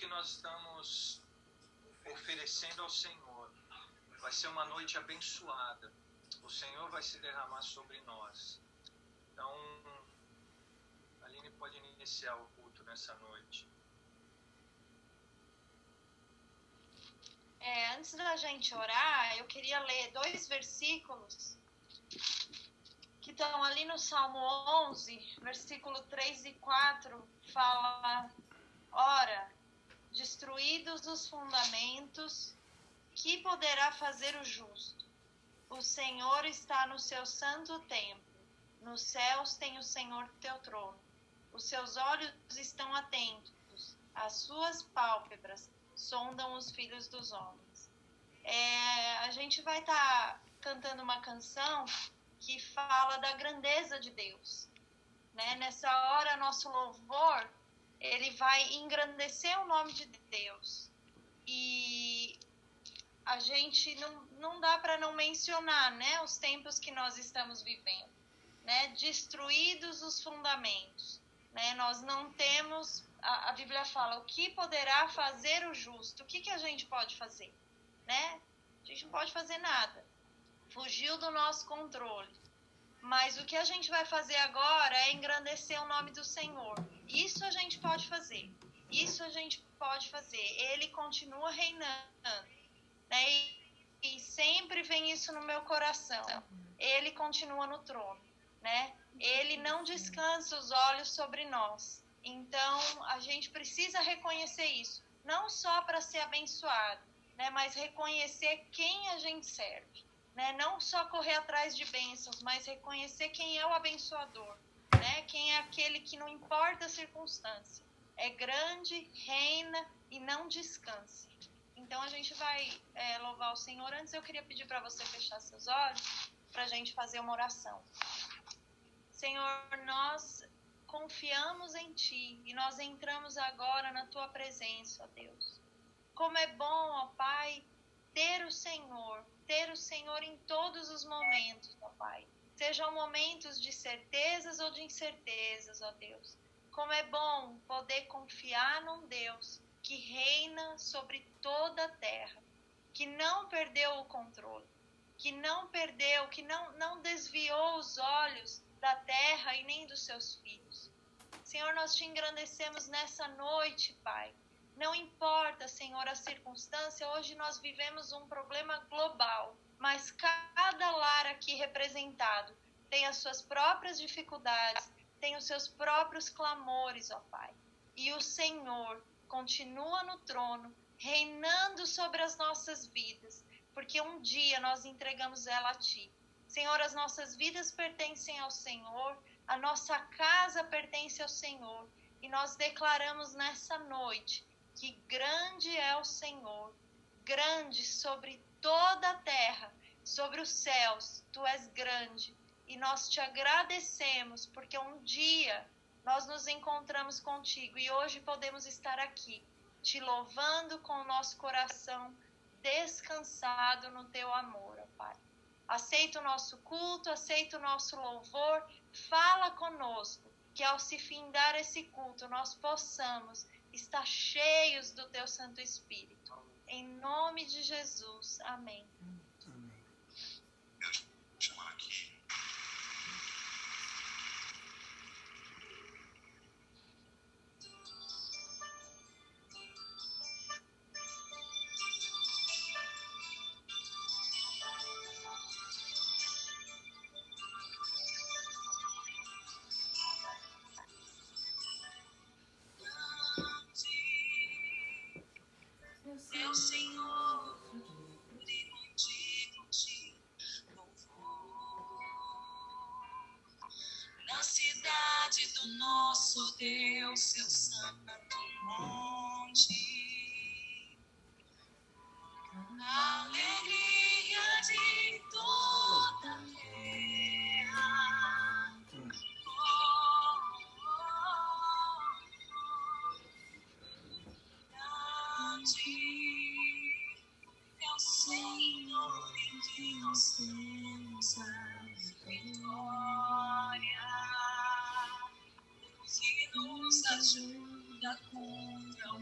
nós estamos oferecendo ao Senhor. Vai ser uma noite abençoada. O Senhor vai se derramar sobre nós. Então, a Aline pode iniciar o culto nessa noite. Antes da gente orar, eu queria ler 2 versículos que estão ali no Salmo 11, versículo 3 e 4, fala: ora, destruídos os fundamentos, que poderá fazer o justo? O Senhor está no seu santo templo, nos céus tem o Senhor teu trono. Os seus olhos estão atentos, as suas pálpebras sondam os filhos dos homens. A gente vai estar cantando uma canção que fala da grandeza de Deus, né? Nessa hora, nosso louvor, ele vai engrandecer o nome de Deus. E a gente não dá para não mencionar, né, os tempos que nós estamos vivendo, né? Destruídos os fundamentos, né? Nós não temos, a Bíblia fala, o que poderá fazer o justo? O que a gente pode fazer, né? A gente não pode fazer nada. Fugiu do nosso controle. Mas o que a gente vai fazer agora é engrandecer o nome do Senhor. Isso a gente pode fazer. Isso a gente pode fazer. Ele continua reinando, né? E sempre vem isso no meu coração. Ele continua no trono, né? Ele não descansa os olhos sobre nós. Então, a gente precisa reconhecer isso. Não só para ser abençoado, né? Mas reconhecer quem a gente serve. Né? Não só correr atrás de bênçãos, mas reconhecer quem é o abençoador, né? Quem é aquele que não importa a circunstância, é grande, reina e não descansa. Então a gente vai louvar o Senhor. Antes eu queria pedir para você fechar seus olhos, para a gente fazer uma oração. Senhor, nós confiamos em Ti e nós entramos agora na Tua presença, ó Deus. Como é bom, ó Pai, ter o Senhor em todos os momentos, ó Pai. Sejam momentos de certezas ou de incertezas, ó Deus. Como é bom poder confiar num Deus que reina sobre toda a terra, que não perdeu o controle, que não perdeu, que não desviou os olhos da terra e nem dos seus filhos. Senhor, nós te engrandecemos nessa noite, Pai. Não importa, Senhor, a circunstância, hoje nós vivemos um problema global, mas cada lar aqui representado tem as suas próprias dificuldades, tem os seus próprios clamores, ó Pai. E o Senhor continua no trono, reinando sobre as nossas vidas, porque um dia nós entregamos ela a Ti. Senhor, as nossas vidas pertencem ao Senhor, a nossa casa pertence ao Senhor, e nós declaramos nessa noite que grande é o Senhor, grande sobre toda a terra, sobre os céus, Tu és grande. E nós Te agradecemos, porque um dia nós nos encontramos contigo e hoje podemos estar aqui, Te louvando com o nosso coração descansado no Teu amor, ó Pai. Aceita o nosso culto, aceita o nosso louvor, fala conosco, que ao se findar esse culto nós possamos estar cheios do Teu Santo Espírito. Em nome de Jesus. Amém. Amém. Chamar aqui. Meu Senhor, e contigo louvor. Na cidade do nosso Deus, seu santo monte, a alegria de toda a terra. É o Senhor em quem nós temos a vitória, que nos ajuda contra o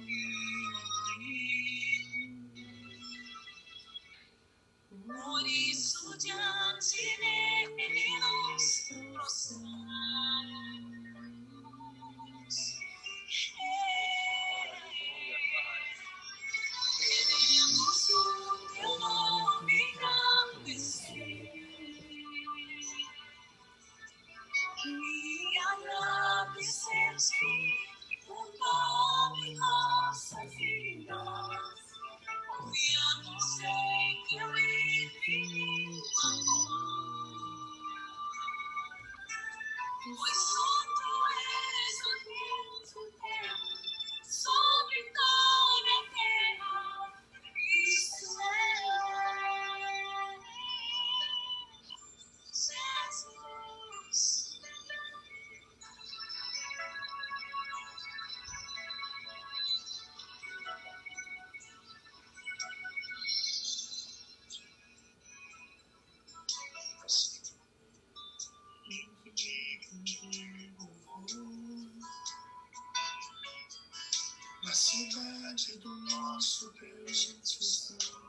cidade do nosso Deus Santo.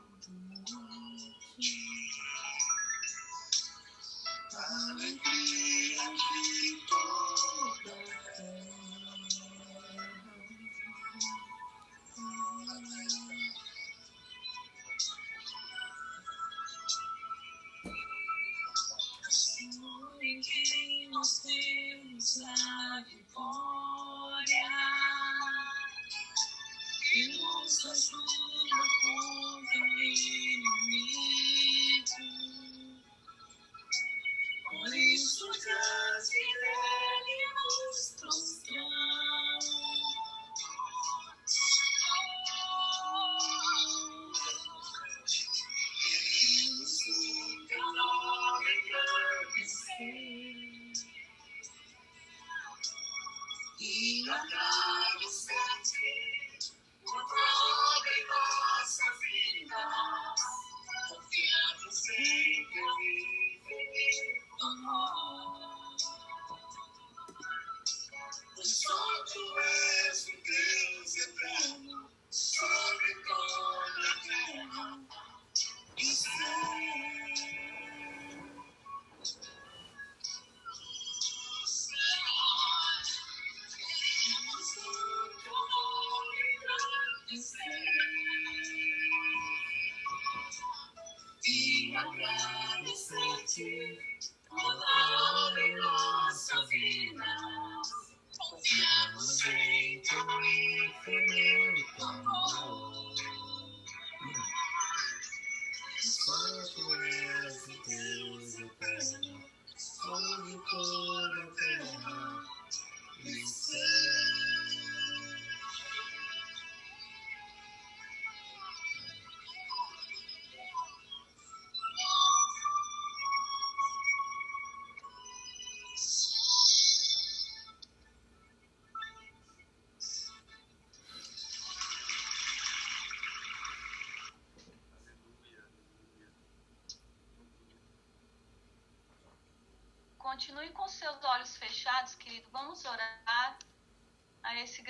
Alegria de toda a terra. Em quem nós temos a vitória, que nos ajuda contra o inimigo. Por isso diante dele nos prostramos. Queremos o teu nome engrandecer e agradecer-te por toda em nossa vida. Confiamos em teu infinito amor. Pois só tu és o Deus eterno sobre toda a terra e céu. Queremos o teu nome engrandecer e agradecer-te por toda em nossa vida. Confiamos em teu infinito amor. Só tu és o Deus eterno sobre toda a terra e céu. Continue com seus olhos fechados, querido. Vamos orar a esse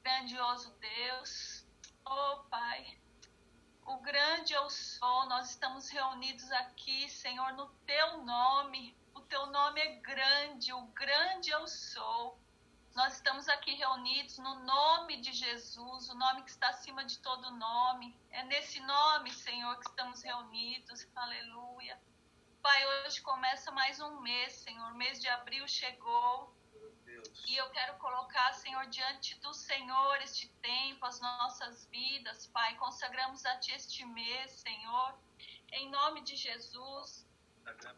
grandioso Deus. Oh, Pai, o grande eu sou. Nós estamos reunidos aqui, Senhor, no Teu nome. O Teu nome é grande, o grande eu sou. Nós estamos aqui reunidos no nome de Jesus, o nome que está acima de todo nome. É nesse nome, Senhor, que estamos reunidos. Aleluia. Pai, hoje começa mais um mês, Senhor. O mês de abril chegou. E eu quero colocar, Senhor, diante do Senhor este tempo, as nossas vidas, Pai. Consagramos a Ti este mês, Senhor. Em nome de Jesus.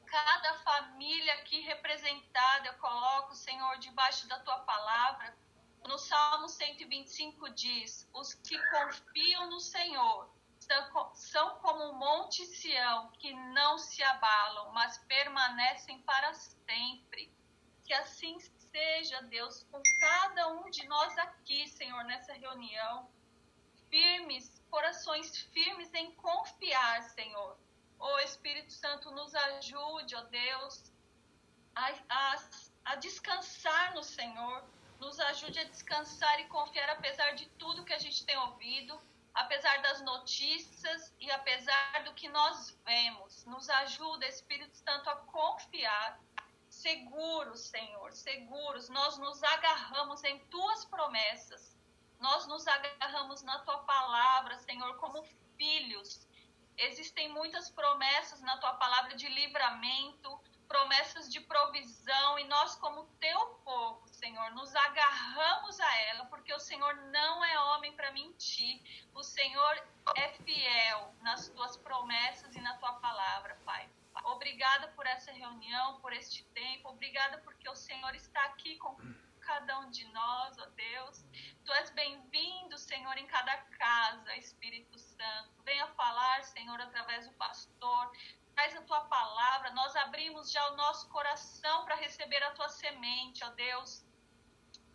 Cada família aqui representada, eu coloco, Senhor, debaixo da Tua palavra. No Salmo 125 diz: os que confiam no Senhor são como o monte Sião, que não se abalam, mas permanecem para sempre. Que assim seja, Deus, com cada um de nós aqui, Senhor, nessa reunião. Firmes, corações firmes em confiar, Senhor. Ó Espírito Santo, nos ajude, ó Deus, a descansar no Senhor. Nos ajude a descansar e confiar apesar de tudo que a gente tem ouvido, apesar das notícias e apesar do que nós vemos. Nos ajuda, Espírito Santo, a confiar. Seguros, Senhor, seguros. Nós nos agarramos em Tuas promessas. Nós nos agarramos na Tua palavra, Senhor, como filhos. Existem muitas promessas na Tua palavra de livramento, promessas de provisão, e nós, como Teu povo, Senhor, nos agarramos a ela, porque o Senhor não é homem para mentir. O Senhor é fiel nas Tuas promessas e na Tua palavra, Pai. Obrigada por essa reunião, por este tempo. Obrigada porque o Senhor está aqui com cada um de nós, ó Deus. Tu és bem-vindo, Senhor, em cada casa, Espírito Santo. Venha falar, Senhor, através do pastor. Traz a Tua palavra. Nós abrimos já o nosso coração para receber a Tua semente, ó Deus.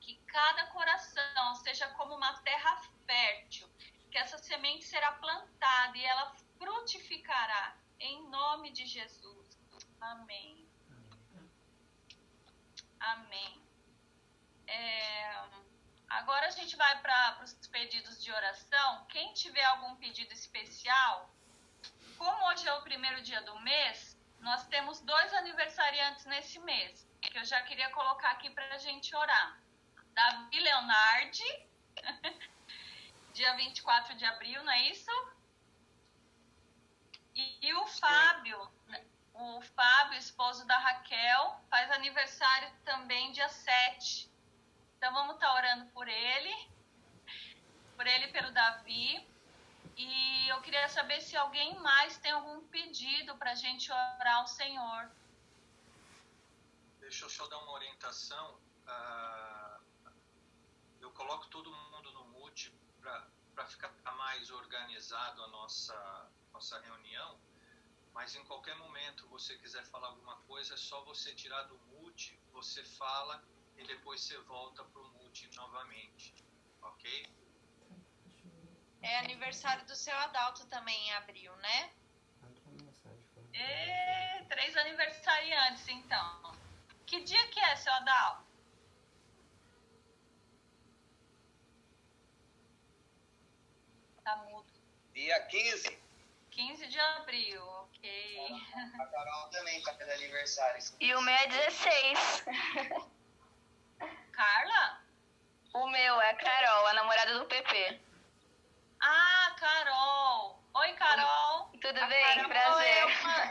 Que cada coração seja como uma terra fértil. Que essa semente será plantada e ela frutificará. Em nome de Jesus. Amém. Amém. Agora a gente vai para os pedidos tiver algum pedido especial, como hoje é o primeiro dia do mês, nós temos 2 aniversariantes nesse mês, que eu já queria colocar aqui para a gente orar. Davi Leonardi, dia 24 de abril, não é isso? E o Fábio, esposo da Raquel, faz aniversário também dia 7. Então vamos estar orando por ele e pelo Davi. E eu queria saber se alguém mais tem algum pedido para a gente orar ao Senhor. Deixa eu só dar uma orientação. Eu coloco todo mundo no mute para ficar mais organizado a nossa reunião, mas em qualquer momento você quiser falar alguma coisa, é só você tirar do mute, você fala e depois você volta para o mute novamente, ok? É aniversário do seu Adalto também em abril, né? 3 aniversariantes, então. Que dia que é, seu Adalto? Tá mudo. Dia 15. 15 de abril, ok. A Carol também tá fazendo aniversário. E o meu é 16. Carla? O meu é a Carol, a namorada do PP. Ah, Carol. Oi, Carol. Tudo A bem? Carol Prazer.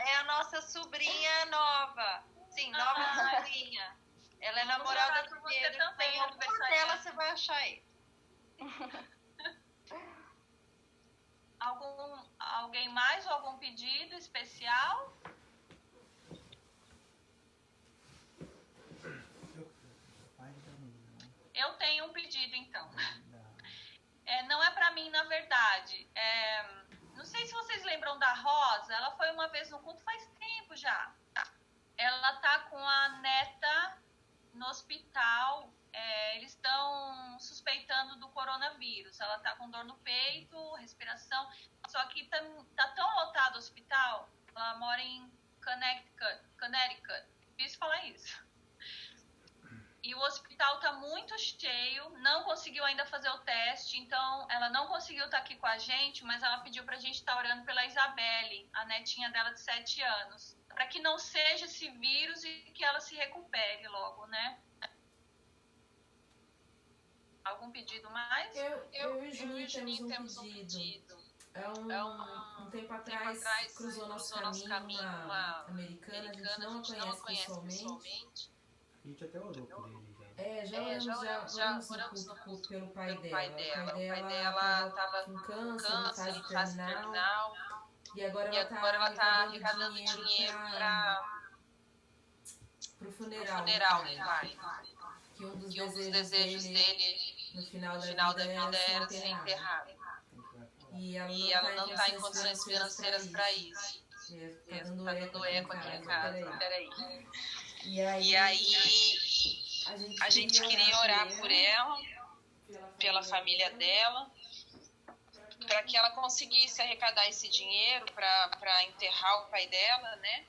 é a nossa sobrinha nova. Sim, nova sobrinha. Ela é Vamos namorada orar do por você Pedro. também, Tem alguma aniversariante. dela, você vai achar ele. Alguém mais ou algum pedido especial? Eu tenho um pedido, então. Não é pra mim, na verdade. Não sei se vocês lembram da Rosa. Ela foi uma vez no culto faz tempo já. Ela tá com a neta no hospital. Eles estão suspeitando do coronavírus. Ela tá com dor no peito, respiração. Só que tá tão lotado o hospital. Ela mora em Connecticut. Difícil falar isso. E o hospital tá muito cheio, não conseguiu ainda fazer o teste, então ela não conseguiu estar aqui com a gente, mas ela pediu pra gente estar orando pela Isabelle, a netinha dela de 7 anos, para que não seja esse vírus e que ela se recupere logo, né? Algum pedido mais? Eu e o Juninho temos um pedido. Um tempo atrás cruzou nosso caminho uma americana, a gente não a conhece pessoalmente. A gente até orou por ele já. Já oramos no culto pelo pai dela. O pai dela estava com câncer em fase terminal. E agora ela tá arrecadando dinheiro pro funeral do pai. Que um dos desejos dele no final da vida era ser enterrado. E ela não está em condições financeiras para isso. Tá dando eco aqui em casa. Peraí. E aí a gente queria orar por ela, pela família dela, para que ela conseguisse arrecadar esse dinheiro para enterrar o pai dela, né?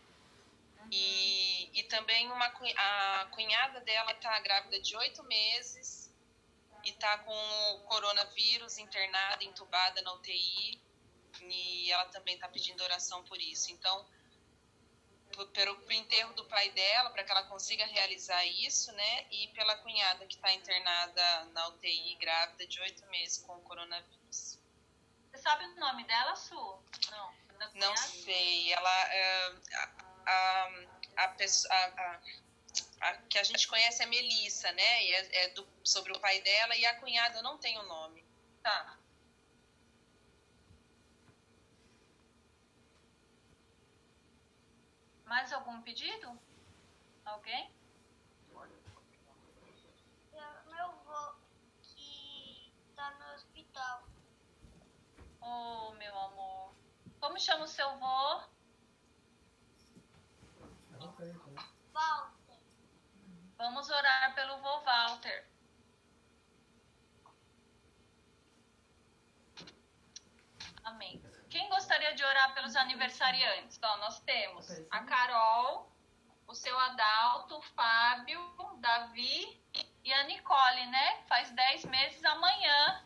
E também a cunhada dela está grávida de 8 meses e está com o coronavírus, internada, entubada na UTI, e ela também está pedindo oração por isso. Então, pelo enterro do pai dela, para que ela consiga realizar isso, né? E pela cunhada que está internada na UTI, grávida de 8 meses com o coronavírus. Você sabe o nome dela, Su? Não sei. Ela a que a gente conhece é Melissa, né? E sobre o pai dela, e a cunhada eu não tenho o nome. Tá. Mais algum pedido? Alguém? Meu avô que tá no hospital. Oh, meu amor. Como chama o seu avô? Walter. Vamos orar pelo vô Walter. Amém. Quem gostaria de orar pelos aniversariantes? Então, nós temos a Carol, o seu Adalto, o Fábio, o Davi e a Nicole, né? Faz 10 meses amanhã.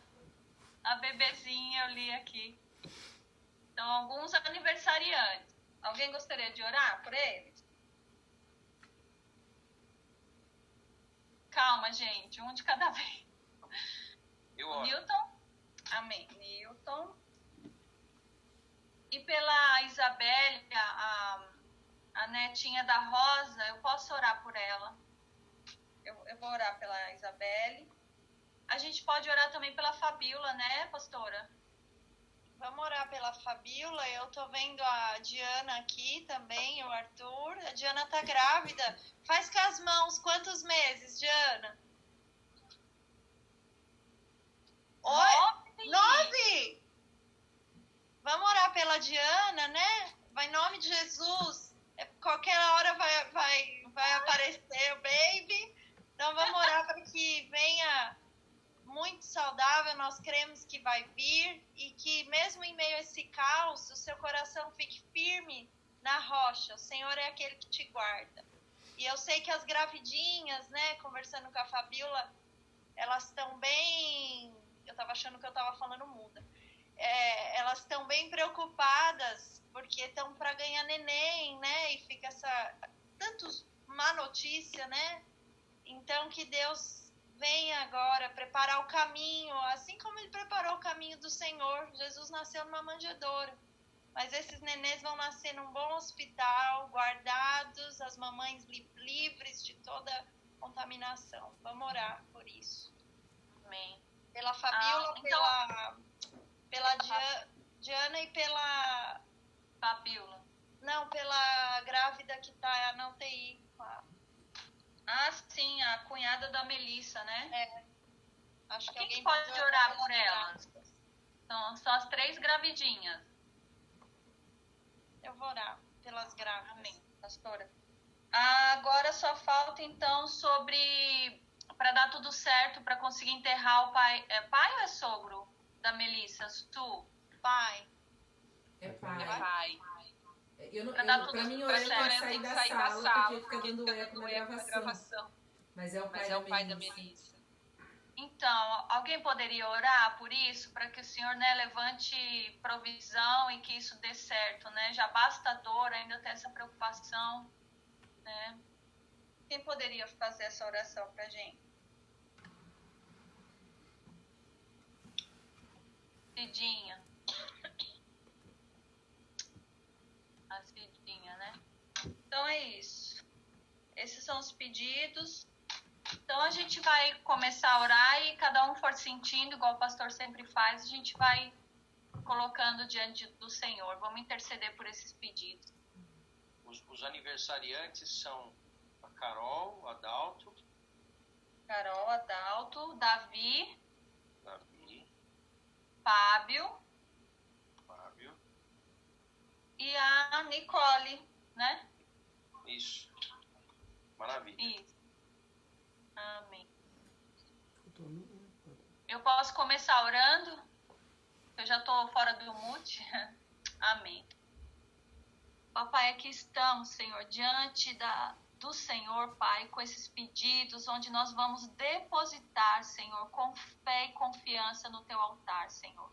A bebê bebezinho, eu li aqui. Então, alguns aniversariantes. Alguém gostaria de orar por eles? Calma, gente, um de cada vez. Eu oro. Newton? Amém. Newton. E pela Isabelle, a netinha da Rosa, eu posso orar por ela. Eu vou orar pela Isabelle. A gente pode orar também pela Fabíola, né, pastora? Vamos orar pela Fabíola. Eu tô vendo a Diana aqui também, o Arthur. A Diana tá grávida. Faz com as mãos. Quantos meses, Diana? 9! Vamos orar pela Diana, né? Vai em nome de Jesus. Qualquer hora vai aparecer o baby. Então vamos orar para que venha muito saudável. Nós cremos que vai vir e que mesmo em meio a esse caos, o seu coração fique firme na rocha. O Senhor é aquele que te guarda. E eu sei que as gravidinhas, né, conversando com a Fabíola, elas estão bem... Eu estava achando que eu estava falando muda. Elas estão bem preocupadas porque estão para ganhar neném, né? E fica tantos má notícia, né? Então que Deus venha agora preparar o caminho, assim como Ele preparou o caminho do Senhor. Jesus nasceu numa manjedoura, mas esses nenês vão nascer num bom hospital, guardados, as mamães livres de toda contaminação. Vamos orar por isso. Amém. Pela Fabíola, pela Diana e pela... Fabíola. Não, pela grávida que tá na UTI. Sim, a cunhada da Melissa, né? Acho que alguém pode orar por elas. São as 3 gravidinhas. Eu vou orar pelas grávidas. Amém, pastora. Agora só falta, então, para dar tudo certo, para conseguir enterrar o pai. É pai ou é sogro da Melissa? Pai. É pai. É pai. Pra mim, eu tenho que sair da sala, porque fica dando eco na gravação. Mas é o pai da Melissa. Então, alguém poderia orar por isso, para que o Senhor, né, levante provisão e que isso dê certo, né? Já basta a dor, ainda tem essa preocupação, né? Quem poderia fazer essa oração pra gente? Cidinha. A Cidinha, né? Então é isso. Esses são os pedidos. Então a gente vai começar a orar e cada um for sentindo, igual o pastor sempre faz, a gente vai colocando diante do Senhor. Vamos interceder por esses pedidos. Os aniversariantes são a Carol, Adalto, Davi, Fábio e a Nicole, né? Isso. Maravilha. Isso. Amém. Eu posso começar orando? Eu já estou fora do mute. Amém. Papai, aqui estamos, Senhor, diante do Senhor, Pai, com esses pedidos, onde nós vamos depositar, Senhor, com fé e confiança no Teu altar, Senhor.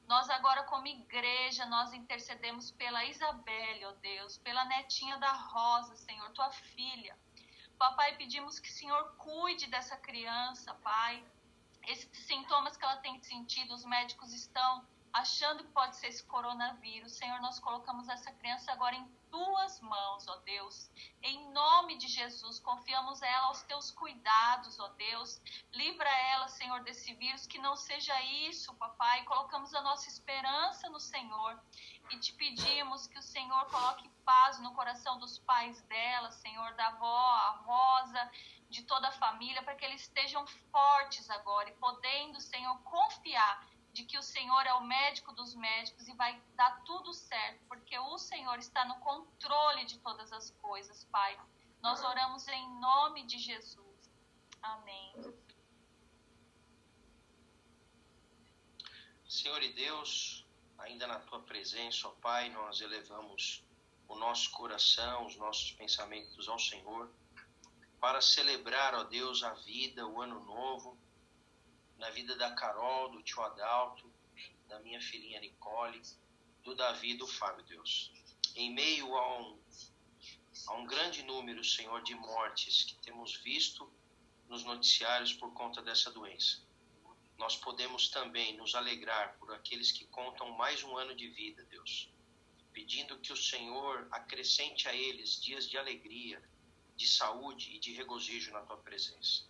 Nós agora, como igreja, nós intercedemos pela Isabelle, ó Deus, pela netinha da Rosa, Senhor, Tua filha. Papai, pedimos que o Senhor cuide dessa criança, Pai. Esses sintomas que ela tem sentido, os médicos estão achando que pode ser esse coronavírus. Senhor, nós colocamos essa criança agora em Tuas mãos, ó Deus. Em nome de Jesus, confiamos ela aos Teus cuidados, ó Deus. Livra ela, Senhor, desse vírus, que não seja isso, papai. Colocamos a nossa esperança no Senhor e te pedimos que o Senhor coloque paz no coração dos pais dela, Senhor, da avó, a Rosa, de toda a família, para que eles estejam fortes agora e podendo, Senhor, confiar de que o Senhor é o médico dos médicos e vai dar tudo certo, porque o Senhor está no controle de todas as coisas, Pai. Nós oramos em nome de Jesus. Amém. Senhor e Deus, ainda na Tua presença, ó Pai, nós elevamos o nosso coração, os nossos pensamentos ao Senhor, para celebrar, ó Deus, a vida, o ano novo, na vida da Carol, do tio Adalto, da minha filhinha Nicole, do Davi e do Fábio, Deus. Em meio a um grande número, Senhor, de mortes que temos visto nos noticiários por conta dessa doença, nós podemos também nos alegrar por aqueles que contam mais um ano de vida, Deus, pedindo que o Senhor acrescente a eles dias de alegria, de saúde e de regozijo na Tua presença.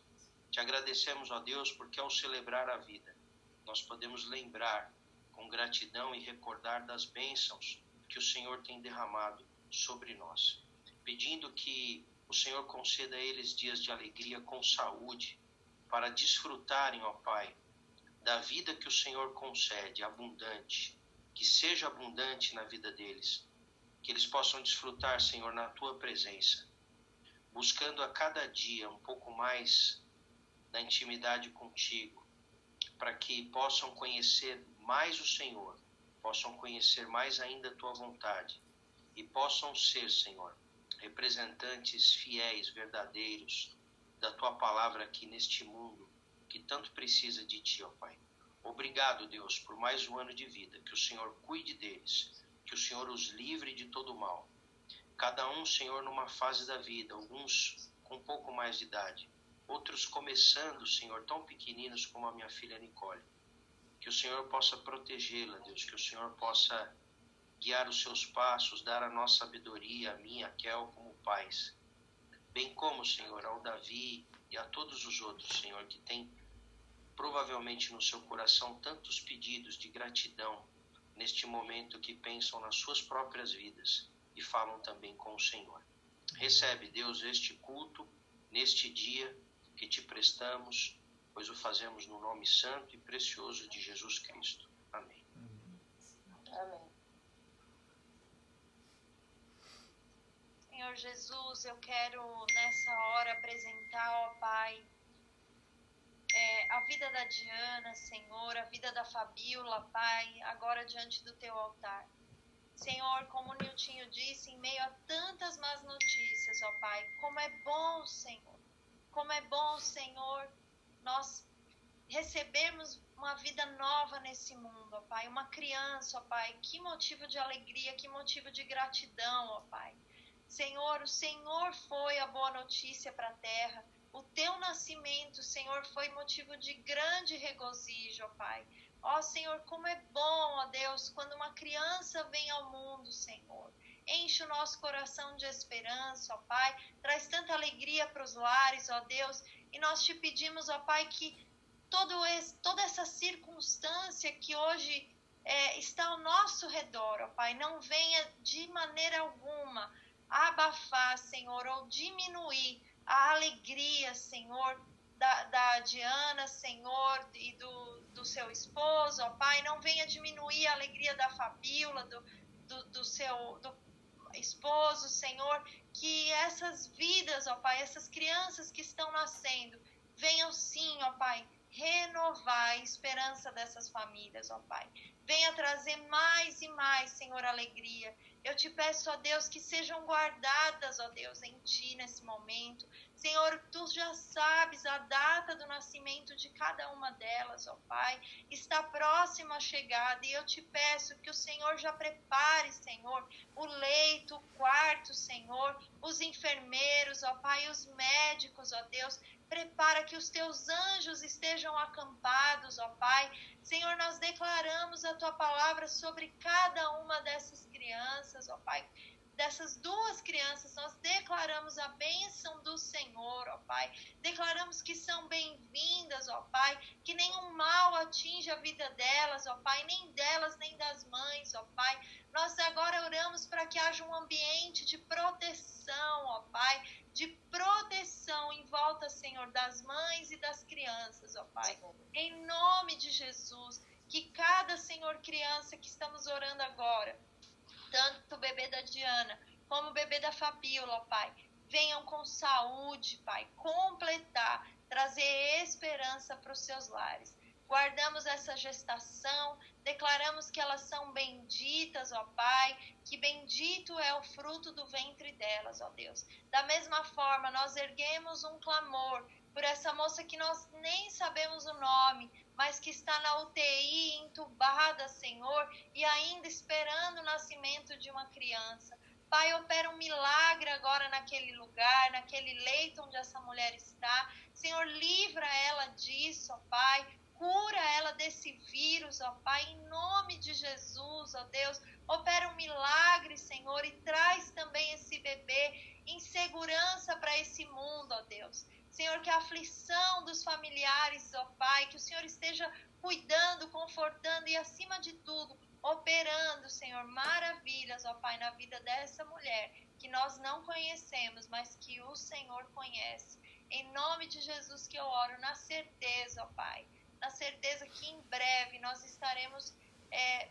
Te agradecemos, ó Deus, porque ao celebrar a vida, nós podemos lembrar com gratidão e recordar das bênçãos que o Senhor tem derramado sobre nós, pedindo que o Senhor conceda a eles dias de alegria com saúde, para desfrutarem, ó Pai, da vida que o Senhor concede, abundante, que seja abundante na vida deles, que eles possam desfrutar, Senhor, na Tua presença, buscando a cada dia um pouco mais da intimidade contigo, para que possam conhecer mais o Senhor, possam conhecer mais ainda a Tua vontade e possam ser, Senhor, representantes fiéis, verdadeiros da Tua palavra aqui neste mundo que tanto precisa de Ti, ó Pai. Obrigado, Deus, por mais um ano de vida, que o Senhor cuide deles, que o Senhor os livre de todo mal. Cada um, Senhor, numa fase da vida, alguns com um pouco mais de idade, outros começando, Senhor, tão pequeninos como a minha filha Nicole. Que o Senhor possa protegê-la, Deus, que o Senhor possa guiar os seus passos, dar a nossa sabedoria, a minha, a Kel, como pais. Bem como, Senhor, ao Davi e a todos os outros, Senhor, que tem provavelmente no seu coração tantos pedidos de gratidão neste momento, que pensam nas suas próprias vidas e falam também com o Senhor. Recebe, Deus, este culto, neste dia que te prestamos, pois o fazemos no nome santo e precioso de Jesus Cristo. Amém. Amém. Senhor Jesus, eu quero nessa hora apresentar, ó Pai, a vida da Diana, Senhor, a vida da Fabíola, Pai, agora diante do Teu altar. Senhor, como o Niltinho disse, em meio a tantas más notícias, ó Pai, como é bom, Senhor, nós recebemos uma vida nova nesse mundo, ó Pai, uma criança, ó Pai, que motivo de alegria, que motivo de gratidão, ó Pai. Senhor, o Senhor foi a boa notícia para a terra. O Teu nascimento, Senhor, foi motivo de grande regozijo, ó Pai. Ó Senhor, como é bom, ó Deus, quando uma criança vem ao mundo, Senhor. Enche o nosso coração de esperança, ó Pai. Traz tanta alegria para os lares, ó Deus. E nós te pedimos, ó Pai, que toda essa circunstância que hoje está ao nosso redor, ó Pai, não venha de maneira alguma abafar, Senhor, ou diminuir a alegria, Senhor, da Diana, Senhor, e do seu esposo, ó Pai. Não venha diminuir a alegria da Fabíola, do seu esposo, Senhor. Que essas vidas, ó Pai, essas crianças que estão nascendo, venham sim, ó Pai, renovar a esperança dessas famílias, ó Pai. Venha trazer mais e mais, Senhor, alegria. Eu te peço, ó Deus, que sejam guardadas, ó Deus, em Ti nesse momento. Senhor, Tu já sabes a data do nascimento de cada uma delas, ó Pai. Está próxima a chegada, e eu te peço que o Senhor já prepare, Senhor, o leito, o quarto, Senhor, os enfermeiros, ó Pai, os médicos, ó Deus. Prepara que os Teus anjos estejam acampados, ó Pai. Senhor, nós declaramos a Tua palavra sobre cada uma dessas crianças, ó Pai. Dessas duas crianças, nós declaramos a bênção do Senhor, ó Pai. Declaramos que são bem-vindas, ó Pai. Que nenhum mal atinja a vida delas, ó Pai. Nem delas, nem das mães, ó Pai. Nós agora oramos para que haja um ambiente de proteção, ó Pai. De proteção em volta, Senhor, das mães e das crianças, ó Pai. Em nome de Jesus, que cada, Senhor, criança que estamos orando agora, tanto o bebê da Diana como o bebê da Fabíola, ó Pai, venham com saúde, Pai, completar, trazer esperança para os seus lares. Guardamos essa gestação, declaramos que elas são benditas, ó Pai, que bendito é o fruto do ventre delas, ó Deus. Da mesma forma, nós erguemos um clamor por essa moça que nós nem sabemos o nome, mas que está na UTI, entubada casada, Senhor, e ainda esperando o nascimento de uma criança. Pai, opera um milagre agora naquele lugar, naquele leito onde essa mulher está. Senhor, livra ela disso, ó Pai. Cura ela desse vírus, ó Pai, em nome de Jesus, ó Deus. Opera um milagre, Senhor, e traz também esse bebê em segurança para esse mundo, ó Deus. Senhor, que a aflição dos familiares, ó Pai, que o Senhor esteja cuidando, confortando e, acima de tudo, operando, Senhor, maravilhas, ó Pai, na vida dessa mulher, que nós não conhecemos, mas que o Senhor conhece. Em nome de Jesus que eu oro, na certeza, ó Pai, na certeza que em breve nós estaremos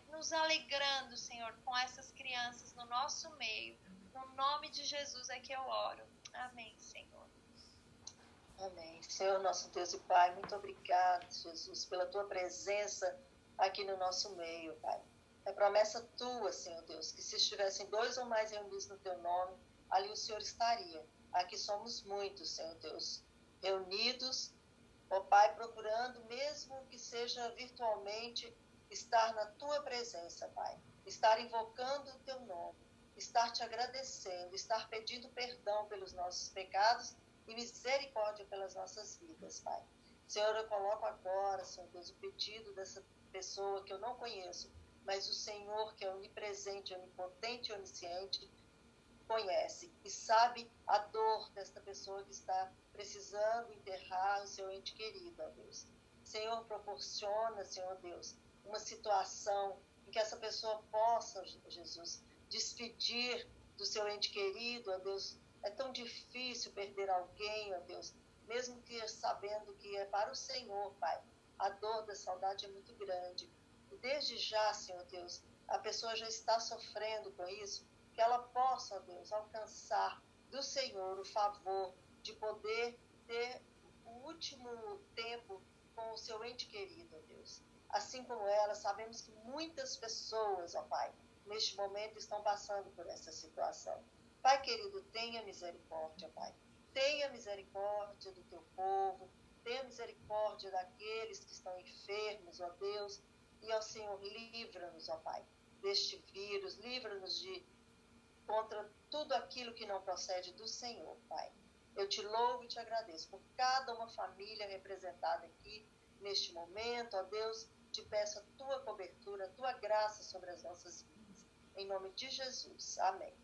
nos alegrando, Senhor, com essas crianças no nosso meio. No nome de Jesus é que eu oro. Amém, Senhor. Amém. Senhor, nosso Deus e Pai, muito obrigado, Jesus, pela tua presença aqui no nosso meio, Pai. É promessa tua, Senhor Deus, que se estivessem 2 ou mais reunidos no teu nome, ali o Senhor estaria. Aqui somos muitos, Senhor Deus, reunidos, ó Pai, procurando, mesmo que seja virtualmente, estar na tua presença, Pai. Estar invocando o teu nome, estar te agradecendo, estar pedindo perdão pelos nossos pecados e misericórdia pelas nossas vidas, Pai. Senhor, eu coloco agora, Senhor Deus, o pedido dessa pessoa que eu não conheço, mas o Senhor, que é onipresente, onipotente e onisciente, conhece e sabe a dor desta pessoa que está precisando enterrar o seu ente querido, ó Deus. Senhor, proporciona, Senhor Deus, uma situação em que essa pessoa possa, Jesus, despedir do seu ente querido, ó Deus. É tão difícil perder alguém, ó Deus, mesmo que sabendo que é para o Senhor, Pai. A dor da saudade é muito grande. E desde já, Senhor Deus, a pessoa já está sofrendo com isso, que ela possa, ó Deus, alcançar do Senhor o favor de poder ter o último tempo com o seu ente querido, ó Deus. Assim como ela, sabemos que muitas pessoas, ó Pai, neste momento estão passando por essa situação. Pai querido, tenha misericórdia, Pai. Tenha misericórdia do teu povo, tenha misericórdia daqueles que estão enfermos, ó Deus. E, ó Senhor, livra-nos, ó Pai, deste vírus, livra-nos contra tudo aquilo que não procede do Senhor, Pai. Eu te louvo e te agradeço por cada uma família representada aqui neste momento, ó Deus. Te peço a tua cobertura, a tua graça sobre as nossas vidas. Em nome de Jesus. Amém.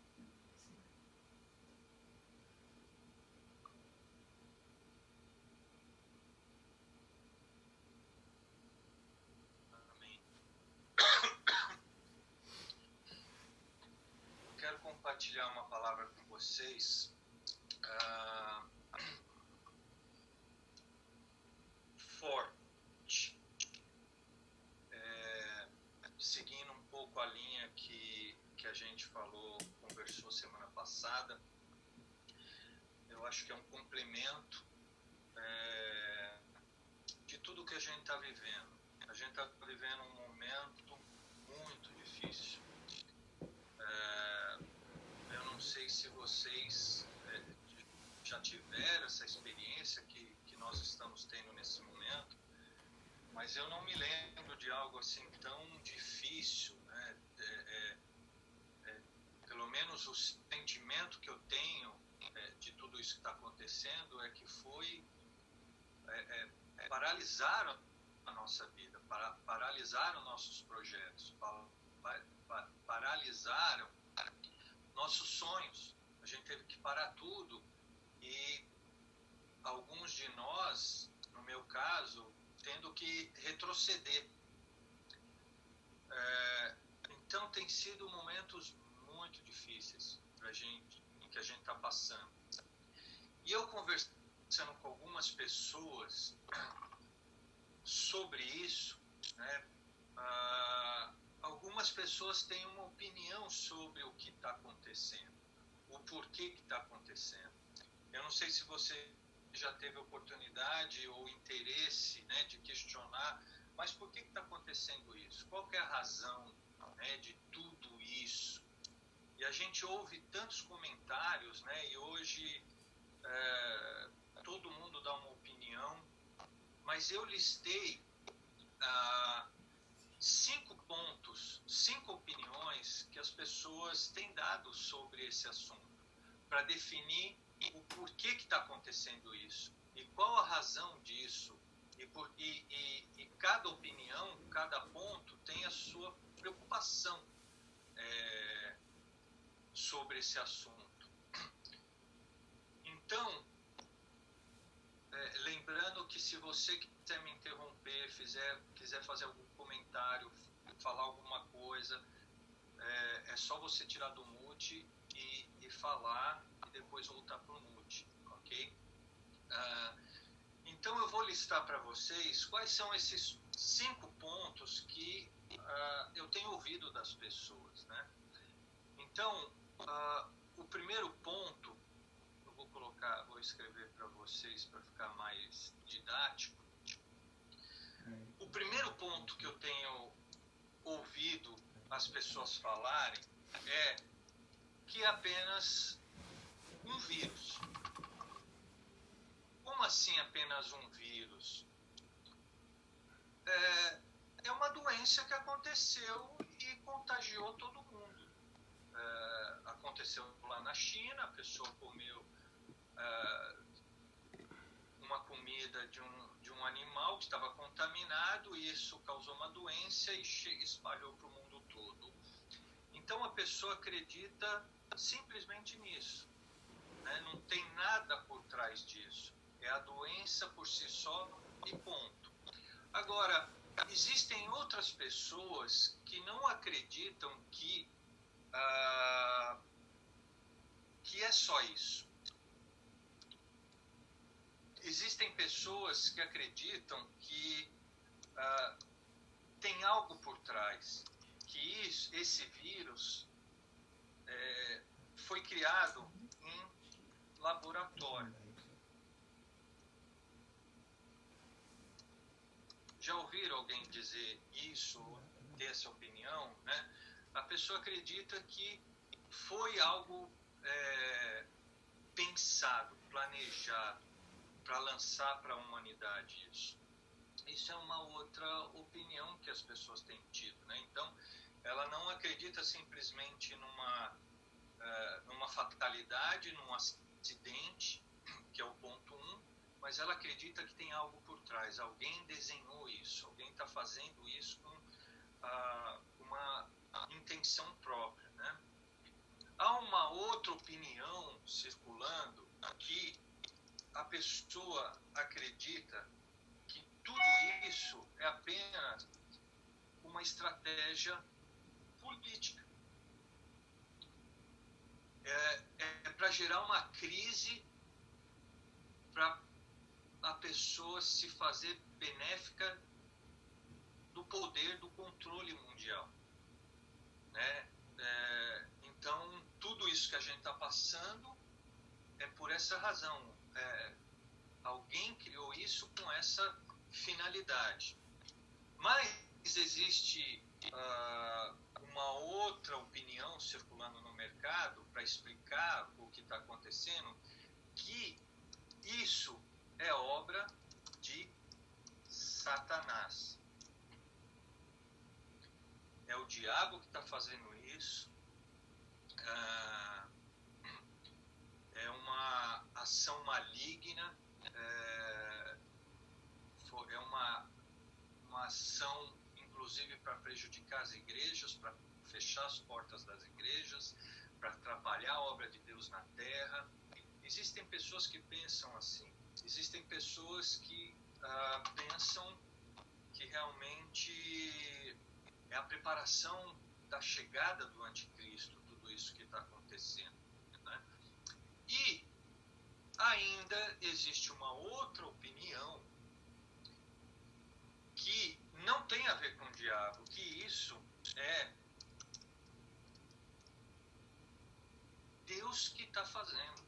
Amém. Eu quero compartilhar uma palavra com vocês. Forte. Seguindo um pouco a linha que a gente conversou semana passada, eu acho que é um complemento de tudo que a gente está vivendo. A gente está vivendo um momento muito difícil. Eu não sei se vocês já tiveram essa experiência que nós estamos tendo nesse momento, mas eu não me lembro de algo assim tão difícil, né? Pelo menos o sentimento que eu tenho de tudo isso que está acontecendo é que foi paralisar a nossa vida, paralisaram nossos projetos, paralisaram nossos sonhos. A gente teve que parar tudo e alguns de nós, no meu caso, tendo que retroceder. Então tem sido momentos muito difíceis pra gente, que a gente está passando. E eu conversando com algumas pessoas sobre isso, né? Algumas pessoas têm uma opinião sobre o que está acontecendo, o porquê que está acontecendo. Eu não sei se você já teve oportunidade ou interesse, né, de questionar, mas por que está acontecendo isso? Qual que é a razão, né, de tudo isso? E a gente ouve tantos comentários, né, e hoje todo mundo dá uma opinião, mas eu listei 5 pontos pontos, 5 opiniões que as pessoas têm dado sobre esse assunto, para definir o porquê que está acontecendo isso e qual a razão disso. E cada opinião, cada ponto tem a sua preocupação sobre esse assunto. Então, lembrando que se você quiser me interromper, quiser fazer algum comentário, falar alguma coisa, é só você tirar do mute e falar e depois voltar para o mute, ok? Então eu vou listar para vocês quais são esses 5 pontos que eu tenho ouvido das pessoas, né? Então, o primeiro ponto, eu vou escrever para vocês para ficar mais didático. O primeiro ponto que eu tenho ouvido as pessoas falarem é que é apenas um vírus. Como assim apenas um vírus? É uma doença que aconteceu e contagiou todo mundo. Aconteceu lá na China, a pessoa comeu uma comida de um animal que estava contaminado e isso causou uma doença e espalhou para o mundo todo. Então a pessoa acredita simplesmente nisso, né? Não tem nada por trás disso. É a doença por si só e ponto. Agora, existem outras pessoas que não acreditam que é só isso. Existem pessoas que acreditam que tem algo por trás, que esse vírus foi criado em laboratório. Já ouviram alguém dizer isso, ter essa opinião, né? A pessoa acredita que foi algo pensado, planejado, para lançar para a humanidade isso. Isso é uma outra opinião que as pessoas têm tido, né? Então, ela não acredita simplesmente numa fatalidade, num acidente, que é o ponto 1, mas ela acredita que tem algo por trás. Alguém desenhou isso, alguém está fazendo isso com uma intenção própria, né? Há uma outra opinião circulando que a pessoa acredita que tudo isso é apenas uma estratégia política. É para gerar uma crise, para a pessoa se fazer benéfica do poder do controle mundial, né? Então, tudo isso que a gente está passando é por essa razão. Alguém criou isso com essa finalidade. Mas existe uma outra opinião circulando no mercado para explicar o que está acontecendo, que isso é obra de Satanás. É o diabo que está fazendo isso. É uma ação maligna. É uma ação, inclusive, para prejudicar as igrejas, para fechar as portas das igrejas, para atrapalhar a obra de Deus na terra. Existem pessoas que pensam assim. Existem pessoas que pensam que realmente é a preparação da chegada do anticristo, tudo isso que está acontecendo, né? E ainda existe uma outra opinião que não tem a ver com o diabo, que isso é Deus que está fazendo.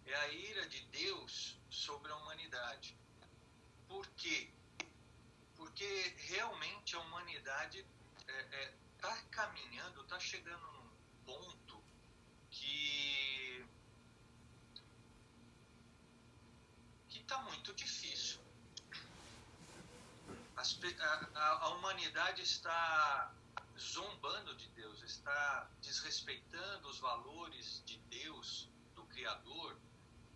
É a ira de Deus sobre a humanidade. Por quê? Porque realmente a humanidade está caminhando, está chegando num ponto que está muito difícil. A a humanidade está zombando de Deus, está desrespeitando os valores de Deus, do Criador,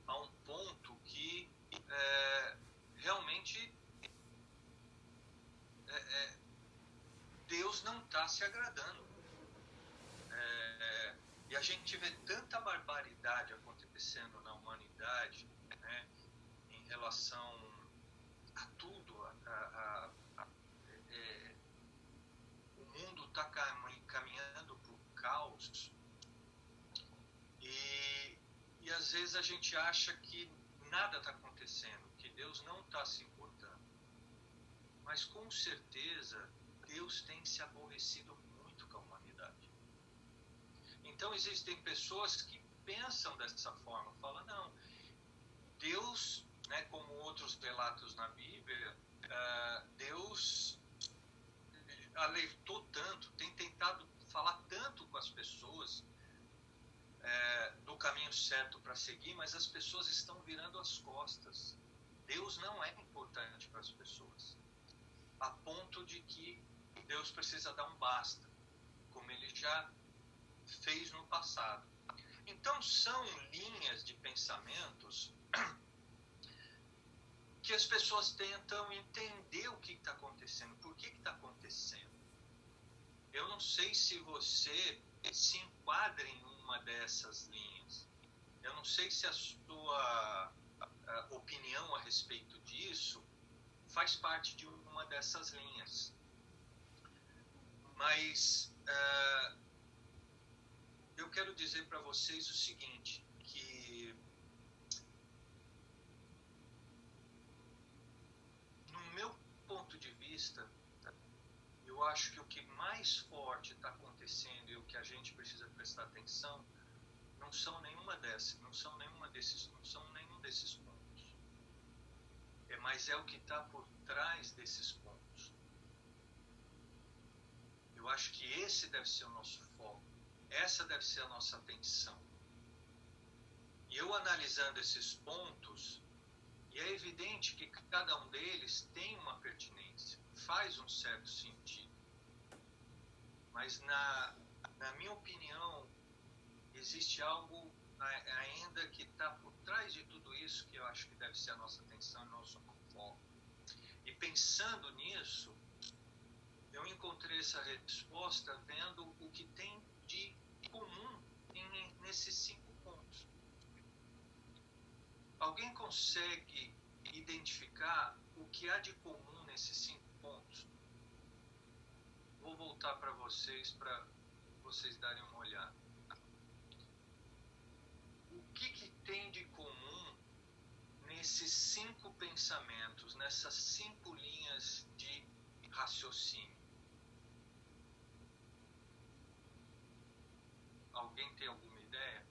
a um ponto que realmente Deus não está se agradando. E a gente vê tanta barbaridade acontecendo na humanidade, né, em relação a tudo. O mundo está caminhando para o caos e às vezes a gente acha que nada está acontecendo, que Deus não está se importando. Mas com certeza Deus tem se aborrecido muito com a humanidade. Então existem pessoas que pensam dessa forma, falam, não, Deus, né, como outros relatos na Bíblia, Deus alertou tanto, tem tentado falar tanto com as pessoas do caminho certo para seguir, mas as pessoas estão virando as costas. Deus não é importante para as pessoas, a ponto de que Deus precisa dar um basta, como Ele já fez no passado. Então são linhas de pensamentos que as pessoas tentam entender o que está acontecendo, por que está acontecendo. Eu não sei se você se enquadra em uma dessas linhas. Eu não sei se a sua opinião a respeito disso faz parte de uma dessas linhas. Mas eu quero dizer para vocês o seguinte, que no meu ponto de vista, eu acho que o que mais forte está acontecendo e o que a gente precisa prestar atenção não são nenhum desses pontos. Mas é o que está por trás desses pontos. Eu acho que esse deve ser o nosso foco. Essa deve ser a nossa atenção. E eu analisando esses pontos, e é evidente que cada um deles tem uma pertinência, faz um certo sentido. Mas na minha opinião, existe algo ainda que está por trás de tudo isso, que eu acho que deve ser a nossa atenção e nosso foco. E pensando nisso, eu encontrei essa resposta vendo o que tem de comum nesses 5 pontos. Alguém consegue identificar o que há de comum nesses 5 pontos? Vou voltar para vocês darem uma olhada. O que tem de comum nesses 5 pensamentos, nessas 5 linhas de raciocínio? Alguém tem alguma ideia?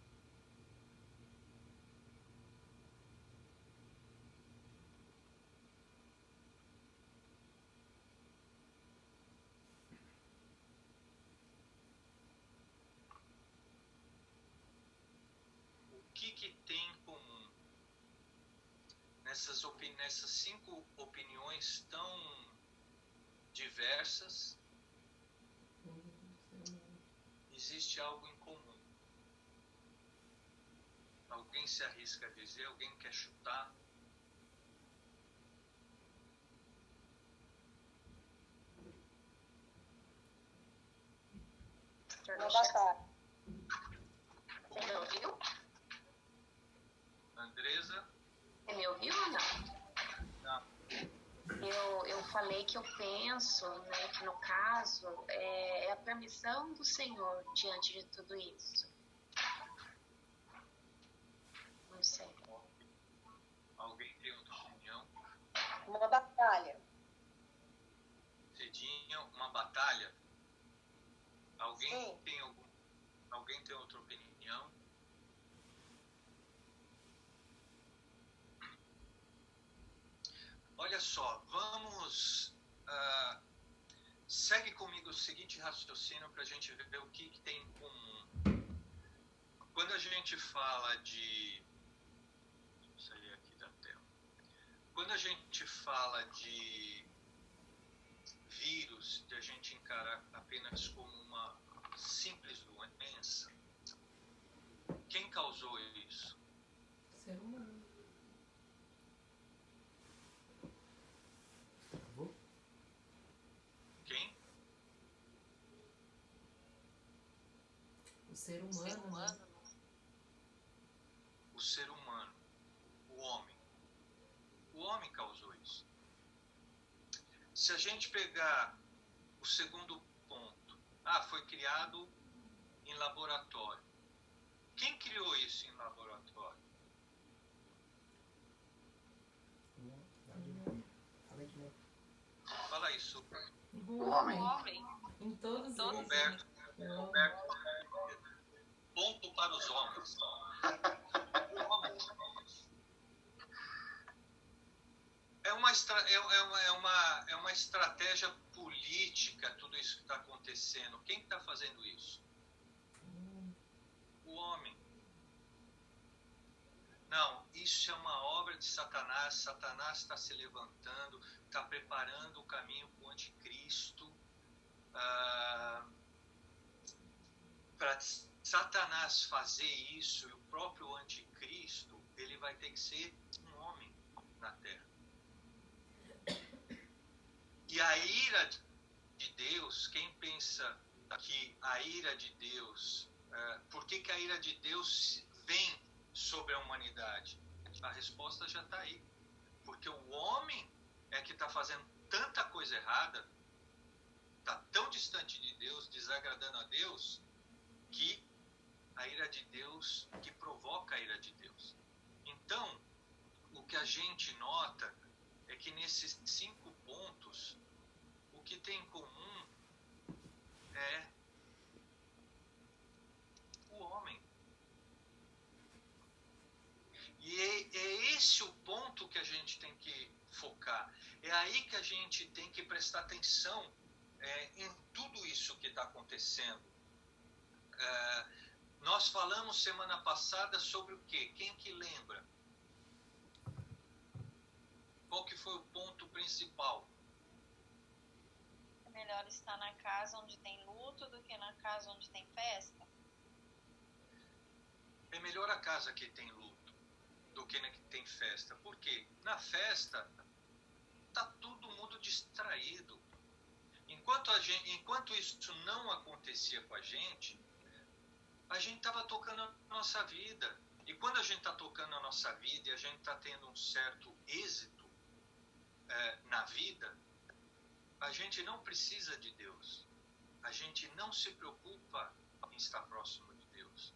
O que tem em comum nessas 5 opiniões tão diversas? Existe algo em comum. Alguém se arrisca a dizer? Alguém quer chutar? Uma batalha. Você me ouviu? Andresa? Você me ouviu ou não? Eu falei que eu penso, né, que no caso é a permissão do Senhor diante de tudo isso. Não sei. Alguém tem outra opinião? Uma batalha. Cedinha, uma batalha? Alguém Sim. Alguém tem outra opinião? Olha só, vamos... segue comigo o seguinte raciocínio para a gente ver o que tem em comum. Quando a gente fala de... Deixa eu sair aqui da tela. Quando a gente fala de vírus de a gente encarar apenas como uma simples doença. Quem causou isso? Ser humano. Quem? O ser humano. O ser humano. O homem. O homem causou isso. Se a gente pegar o segundo ponto, foi criado em laboratório. Quem criou isso em laboratório? Fala isso. O homem. Em todos os Roberto. Ponto para os homens. É uma estratégia política, tudo isso que está acontecendo. Quem está fazendo isso? O homem. Não, isso é uma obra de Satanás. Satanás está se levantando, está preparando o caminho para o anticristo. Para Satanás fazer isso, e o próprio anticristo, ele vai ter que ser um homem na terra. E a ira de Deus, quem pensa que a ira de Deus, por que a ira de Deus vem sobre a humanidade? A resposta já está aí. Porque o homem é que está fazendo tanta coisa errada, está tão distante de Deus, desagradando a Deus, que a ira de Deus, que provoca a ira de Deus. Então, o que a gente nota é que nesses 5 pontos, o que tem em comum é o homem. E é esse o ponto que a gente tem que focar. É aí que a gente tem que prestar atenção em tudo isso que está acontecendo. Nós falamos semana passada sobre o quê? Quem que lembra? Qual que foi o ponto principal? É melhor estar na casa onde tem luto do que na casa onde tem festa? É melhor a casa que tem luto do que na que tem festa. Por quê? Na festa está todo mundo distraído. Enquanto isso não acontecia com a gente estava tocando a nossa vida. E quando a gente está tocando a nossa vida e a gente está tendo um certo êxito na vida, a gente não precisa de Deus. A gente não se preocupa em estar próximo de Deus.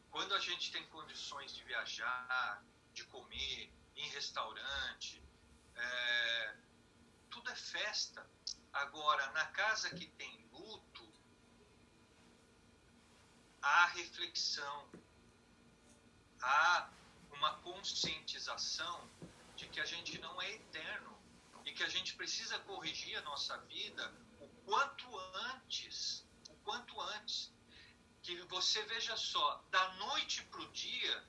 Quando a gente tem condições de viajar, de comer, em restaurante, tudo é festa. Agora, na casa que tem luto, há reflexão, há uma conscientização de que a gente não é eterno e que a gente precisa corrigir a nossa vida o quanto antes. Que você veja só, da noite para o dia,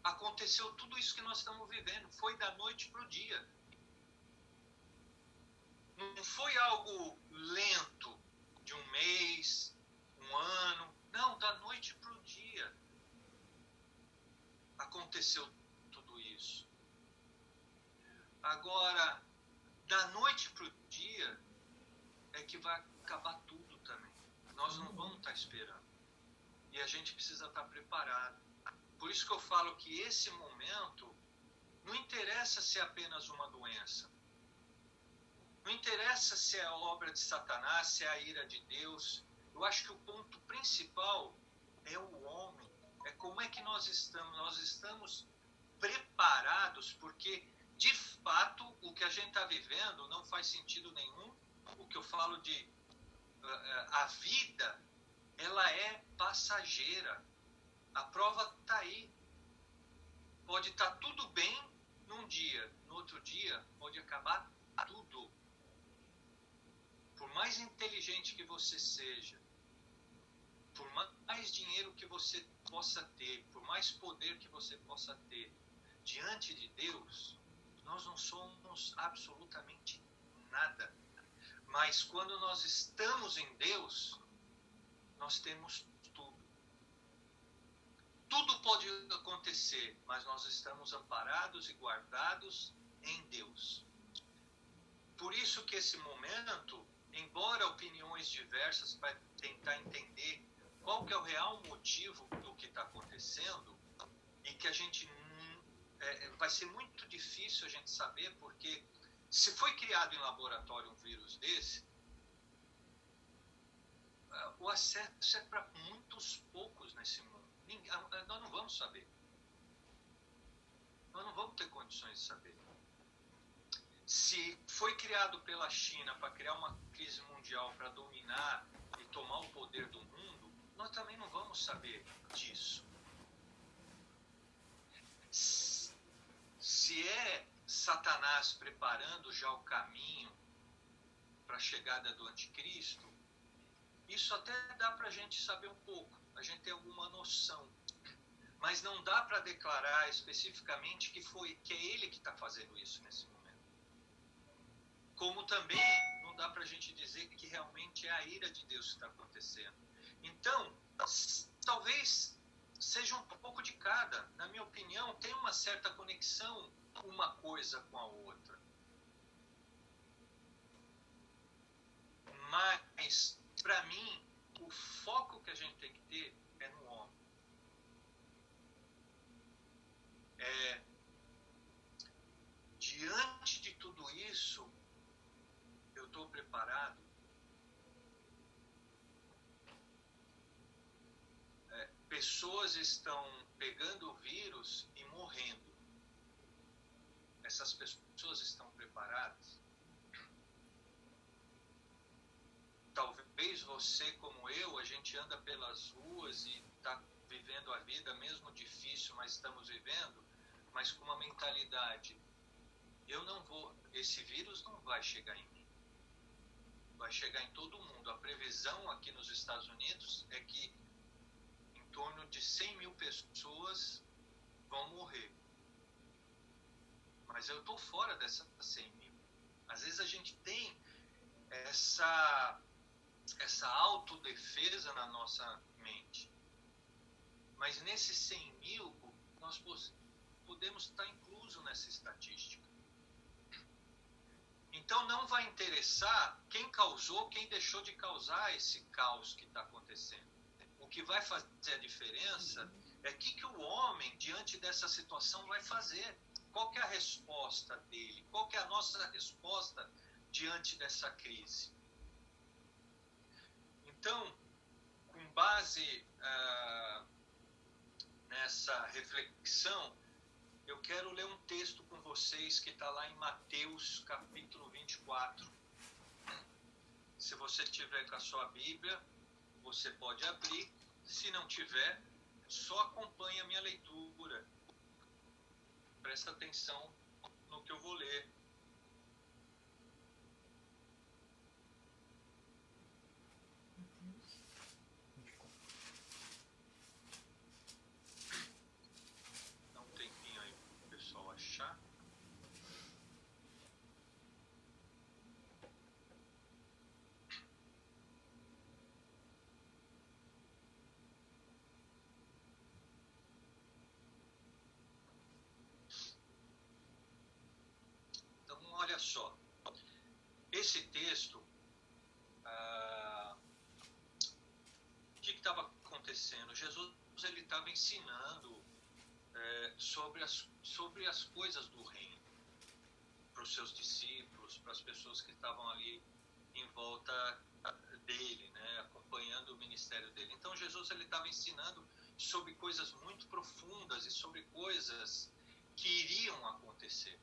aconteceu tudo isso que nós estamos vivendo. Foi da noite para o dia. Não foi algo lento, de um mês, um ano. Não, da noite para o dia aconteceu tudo isso. Agora, da noite para o dia é que vai acabar tudo também. Nós não vamos estar esperando. E a gente precisa estar preparado. Por isso que eu falo que esse momento não interessa se é apenas uma doença. Não interessa se é a obra de Satanás, se é a ira de Deus. Eu acho que o ponto principal é o homem. É como é que nós estamos. Nós estamos preparados, porque, de fato, o que a gente está vivendo não faz sentido nenhum. O que eu falo de a vida, ela é passageira. A prova está aí. Pode estar tudo bem num dia, no outro dia pode acabar tudo. Por mais inteligente que você seja, por mais dinheiro que você possa ter, por mais poder que você possa ter, diante de Deus, nós não somos absolutamente nada. Mas quando nós estamos em Deus, nós temos tudo. Tudo pode acontecer, mas nós estamos amparados e guardados em Deus. Por isso que esse momento, embora opiniões diversas para tentar entender qual que é o real motivo do que está acontecendo, e que a gente vai ser muito difícil a gente saber, porque se foi criado em laboratório um vírus desse, o acesso é para muitos poucos nesse mundo. Nós não vamos saber. Nós não vamos ter condições de saber. Se foi criado pela China para criar uma crise mundial, para dominar e tomar o poder do mundo, nós também não vamos saber disso. Se é Satanás preparando já o caminho para a chegada do anticristo, isso até dá para a gente saber um pouco, a gente tem alguma noção. Mas não dá para declarar especificamente que é ele que está fazendo isso nesse momento. Como também não dá para a gente dizer que realmente é a ira de Deus que está acontecendo. Então, talvez seja um pouco de cada. Na minha opinião, tem uma certa conexão uma coisa com a outra. Mas, para mim, o foco que a gente tem que ter é no homem. Diante de tudo isso, eu estou preparado. Pessoas estão pegando o vírus e morrendo. Essas pessoas estão preparadas? Talvez você, como eu, a gente anda pelas ruas e está vivendo a vida, mesmo difícil, mas estamos vivendo, mas com uma mentalidade: esse vírus não vai chegar em mim. Vai chegar em todo mundo. A previsão aqui nos Estados Unidos é que em torno de 100 mil pessoas vão morrer. Mas eu estou fora dessas 100 mil. Às vezes a gente tem essa autodefesa na nossa mente. Mas nesses 100 mil, nós podemos estar inclusos nessa estatística. Então não vai interessar quem causou, quem deixou de causar esse caos que está acontecendo. O que vai fazer a diferença é o que o homem, diante dessa situação, vai fazer. Qual que é a resposta dele? Qual que é a nossa resposta diante dessa crise? Então, com base nessa reflexão, eu quero ler um texto com vocês que está lá em Mateus, capítulo 24. Se você tiver com a sua Bíblia, você pode abrir. Se não tiver, só acompanhe a minha leitura. Presta atenção no que eu vou ler. Dá um tempinho aí para o pessoal achar. Olha só, esse texto, o que estava acontecendo? Jesus ele estava ensinando sobre as coisas do reino para os seus discípulos, para as pessoas que estavam ali em volta dele, né, acompanhando o ministério dele. Então Jesus ele estava ensinando sobre coisas muito profundas e sobre coisas que iriam acontecer.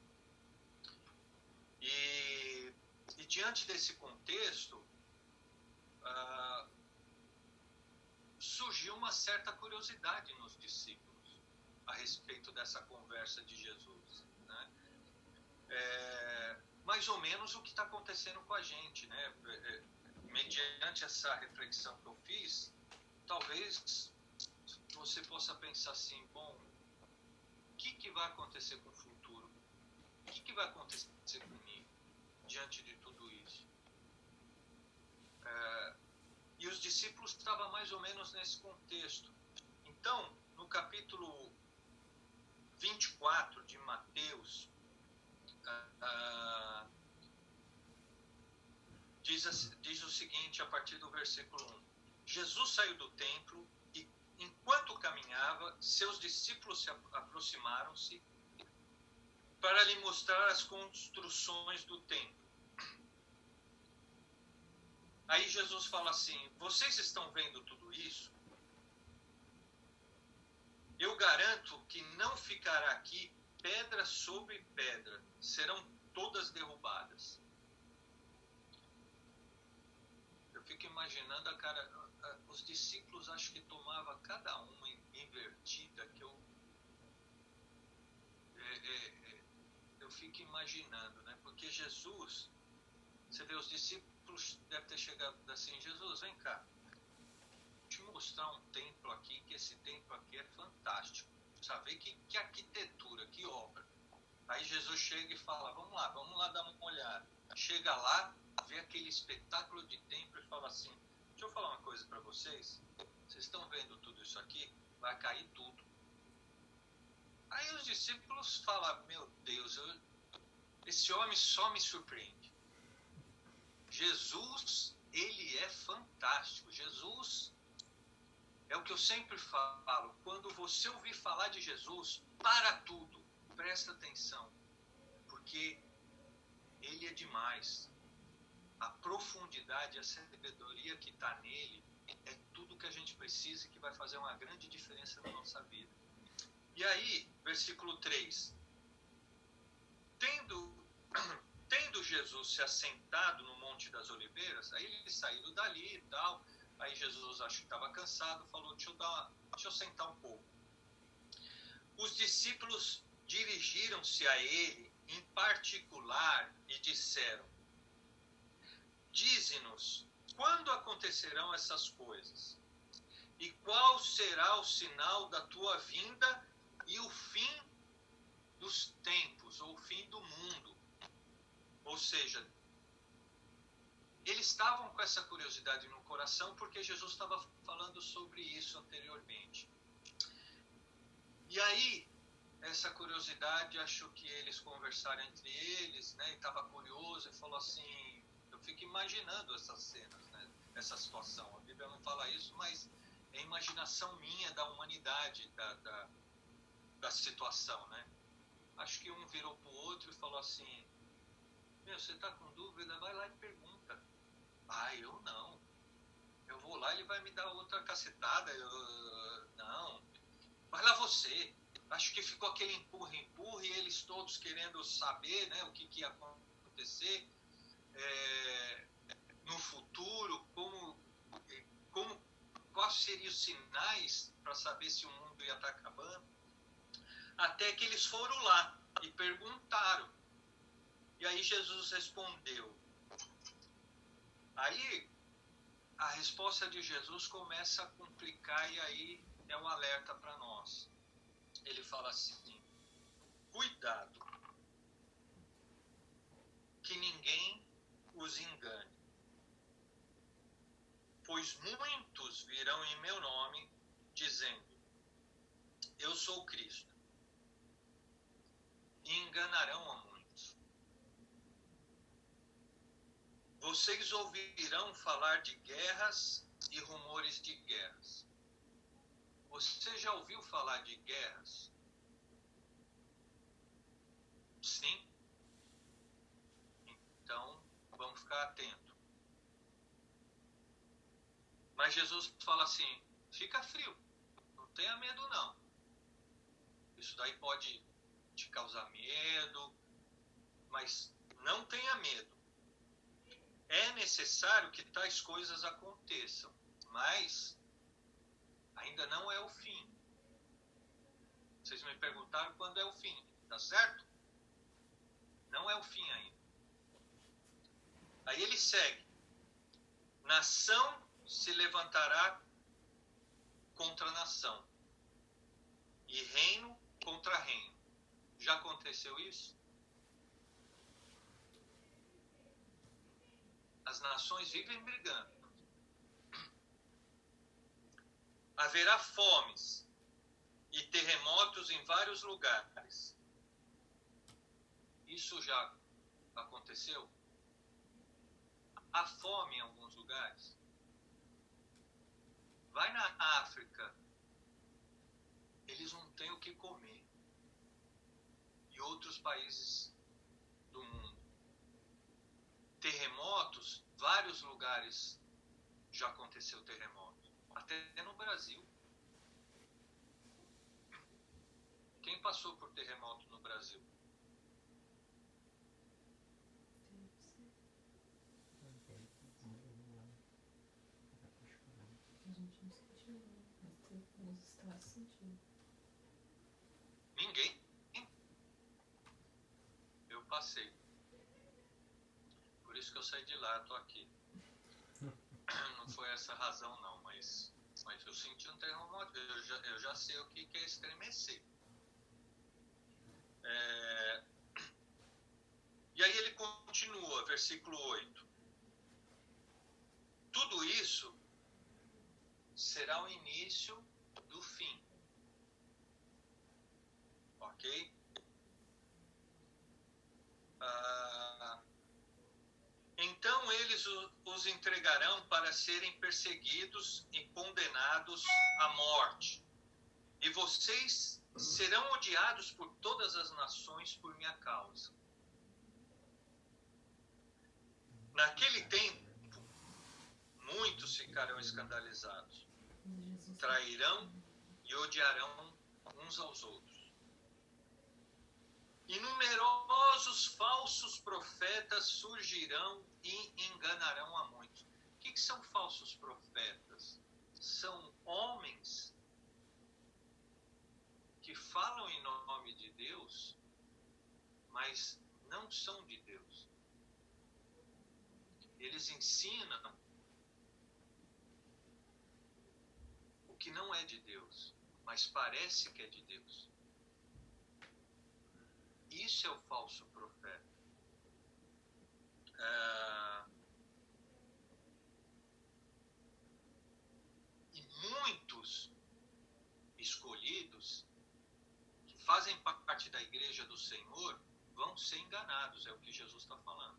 E diante desse contexto, surgiu uma certa curiosidade nos discípulos a respeito dessa conversa de Jesus, né? Mais ou menos o que está acontecendo com a gente, né? Mediante essa reflexão que eu fiz, talvez você possa pensar assim: bom, o que vai acontecer com o futuro? O que vai acontecer comigo? diante de tudo isso. E os discípulos estavam mais ou menos nesse contexto. Então, no capítulo 24 de Mateus, diz o seguinte, a partir do versículo 1. Jesus saiu do templo e, enquanto caminhava, seus discípulos se aproximaram-se para lhe mostrar as construções do templo. Aí Jesus fala assim: vocês estão vendo tudo isso? Eu garanto que não ficará aqui pedra sobre pedra, serão todas derrubadas. Eu fico imaginando os discípulos, acho que tomava cada uma invertida, que eu fico imaginando, né? Porque Jesus, você vê, os discípulos devem ter chegado assim: Jesus, vem cá, vou te mostrar um templo aqui, que esse templo aqui é fantástico, sabe? Que arquitetura, que obra. Aí Jesus chega e fala: vamos lá dar uma olhada. Chega lá, vê aquele espetáculo de templo e fala assim: deixa eu falar uma coisa para vocês, vocês estão vendo tudo isso aqui? Vai cair tudo. Aí os discípulos falam: meu Deus, esse homem só me surpreende. Jesus, ele é fantástico. Jesus é o que eu sempre falo: quando você ouvir falar de Jesus, para tudo, presta atenção, porque ele é demais. A profundidade, a sabedoria que está nele é tudo que a gente precisa e que vai fazer uma grande diferença na nossa vida. E aí, versículo 3. Tendo Jesus se assentado no Monte das Oliveiras, aí ele saiu dali e tal, aí Jesus, acho que estava cansado, falou: deixa eu sentar um pouco. Os discípulos dirigiram-se a ele em particular e disseram: dize-nos, quando acontecerão essas coisas? E qual será o sinal da tua vinda e o fim dos tempos, ou o fim do mundo? Ou seja, eles estavam com essa curiosidade no coração porque Jesus estava falando sobre isso anteriormente. E aí, essa curiosidade, acho que eles conversaram entre eles, né, e estava curioso e falou assim, eu fico imaginando essas cenas, né, essa situação. A Bíblia não fala isso, mas é a imaginação minha da humanidade, da situação, né? Acho que um virou para o outro e falou assim: meu, você está com dúvida? Vai lá e pergunta. Ah, eu não. Eu vou lá e ele vai me dar outra cacetada. Não. Vai lá você. Acho que ficou aquele empurra-empurra e eles todos querendo saber, né, o que ia acontecer no futuro, quais seriam os sinais para saber se o mundo ia estar acabando. Até que eles foram lá e perguntaram. E aí Jesus respondeu. Aí a resposta de Jesus começa a complicar e aí é um alerta para nós. Ele fala assim: cuidado, que ninguém os engane, pois muitos virão em meu nome dizendo: eu sou o Cristo, e enganarão a muitos. Vocês ouvirão falar de guerras e rumores de guerras. Você já ouviu falar de guerras? Sim? Então, vamos ficar atentos. Mas Jesus fala assim: fica frio, não tenha medo não. Isso daí pode te causar medo, mas não tenha medo. É necessário que tais coisas aconteçam, mas ainda não é o fim. Vocês me perguntaram quando é o fim, tá certo? Não é o fim ainda. Aí ele segue: nação se levantará contra nação, e reino contra reino. Já aconteceu isso? As nações vivem brigando. Haverá fomes e terremotos em vários lugares. Isso já aconteceu? Há fome em alguns lugares. Vai na África, eles não têm o que comer. E outros países do mundo. Terremotos, vários lugares já aconteceu terremoto. Até no Brasil. Quem passou por terremoto no Brasil? A gente não sentiu, mas nos estados sentiu. Ninguém? Eu passei. Por isso que eu saí de lá, estou aqui. Não foi essa a razão não, mas eu senti um terremoto. Eu já sei o que é estremecer. E aí ele continua, versículo 8. Tudo isso será o início do fim. Ok? Então eles os entregarão para serem perseguidos e condenados à morte. E vocês serão odiados por todas as nações por minha causa. Naquele tempo, muitos ficarão escandalizados. Trairão e odiarão uns aos outros. E numerosos falsos profetas surgirão e enganarão a muitos. O que são falsos profetas? São homens que falam em nome de Deus, mas não são de Deus. Eles ensinam o que não é de Deus, mas parece que é de Deus. Isso é o falso profeta. E muitos escolhidos que fazem parte da igreja do Senhor vão ser enganados, é o que Jesus está falando.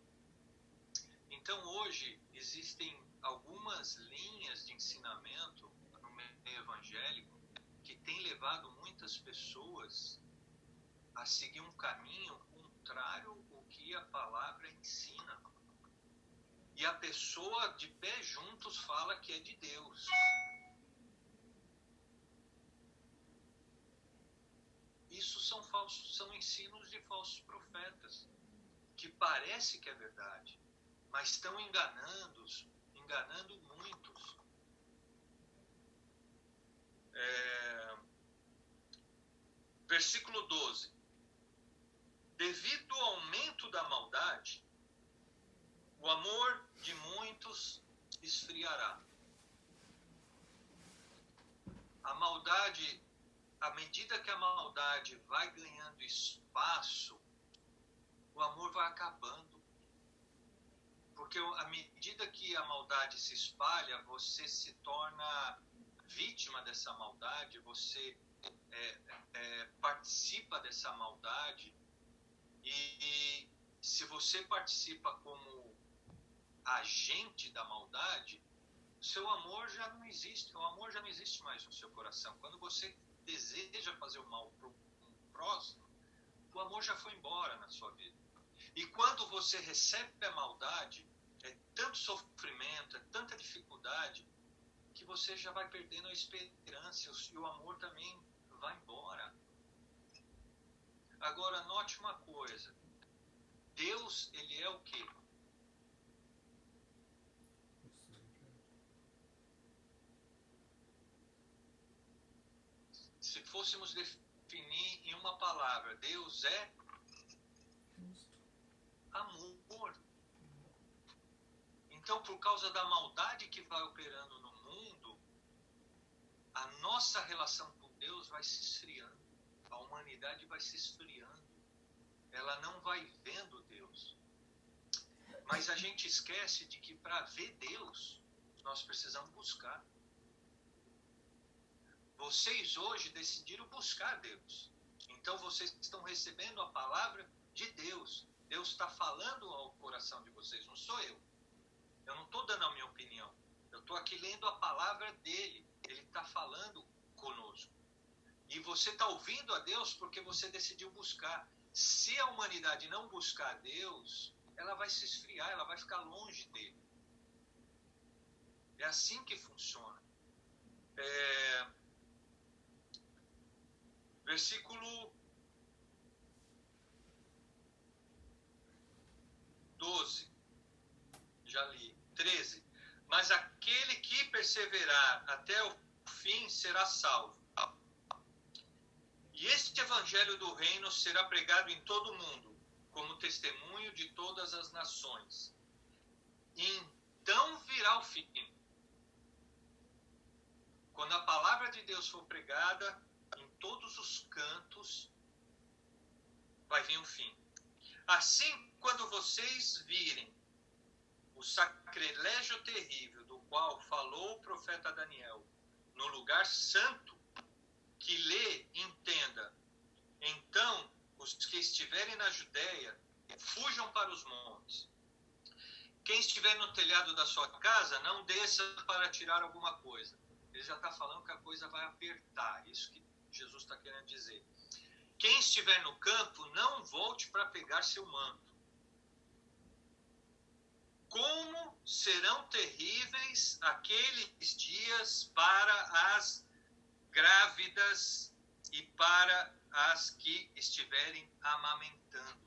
Então hoje existem algumas linhas de ensinamento no meio evangélico que têm levado muitas pessoas a seguir um caminho contrário ao que a palavra ensina. E a pessoa de pé juntos fala que é de Deus. Isso são ensinos de falsos profetas, que parece que é verdade, mas estão enganando muitos. Versículo 12. Devido ao aumento da maldade, o amor de muitos esfriará. A maldade, à medida que a maldade vai ganhando espaço, o amor vai acabando. Porque à medida que a maldade se espalha, você se torna vítima dessa maldade, você participa dessa maldade. E se você participa como agente da maldade, seu amor já não existe. O amor já não existe mais no seu coração. Quando você deseja fazer o mal para o próximo, o amor já foi embora na sua vida. E quando você recebe a maldade, é tanto sofrimento, é tanta dificuldade, que você já vai perdendo a esperança e o amor também vai embora. Agora, note uma coisa. Deus, ele é o quê? Se fôssemos definir em uma palavra, Deus é amor. Então, por causa da maldade que vai operando no mundo, a nossa relação com Deus vai se esfriando. A humanidade vai se esfriando. Ela não vai vendo Deus. Mas a gente esquece de que para ver Deus, nós precisamos buscar. Vocês hoje decidiram buscar Deus. Então vocês estão recebendo a palavra de Deus. Deus está falando ao coração de vocês, não sou eu. Eu não estou dando a minha opinião. Eu estou aqui lendo a palavra dele. Ele está falando conosco. E você está ouvindo a Deus porque você decidiu buscar. Se a humanidade não buscar Deus, ela vai se esfriar, ela vai ficar longe dele. É assim que funciona. Versículo 12. Já li. 13. Mas aquele que perseverar até o fim será salvo. E este evangelho do reino será pregado em todo o mundo, como testemunho de todas as nações. Então virá o fim. Quando a palavra de Deus for pregada em todos os cantos, vai vir o fim. Assim, quando vocês virem o sacrilégio terrível do qual falou o profeta Daniel no lugar santo, que lê, entenda. Então, os que estiverem na Judéia, fujam para os montes. Quem estiver no telhado da sua casa, não desça para tirar alguma coisa. Ele já está falando que a coisa vai apertar. Isso que Jesus está querendo dizer. Quem estiver no campo, não volte para pegar seu manto. Como serão terríveis aqueles dias para as grávidas e para as que estiverem amamentando.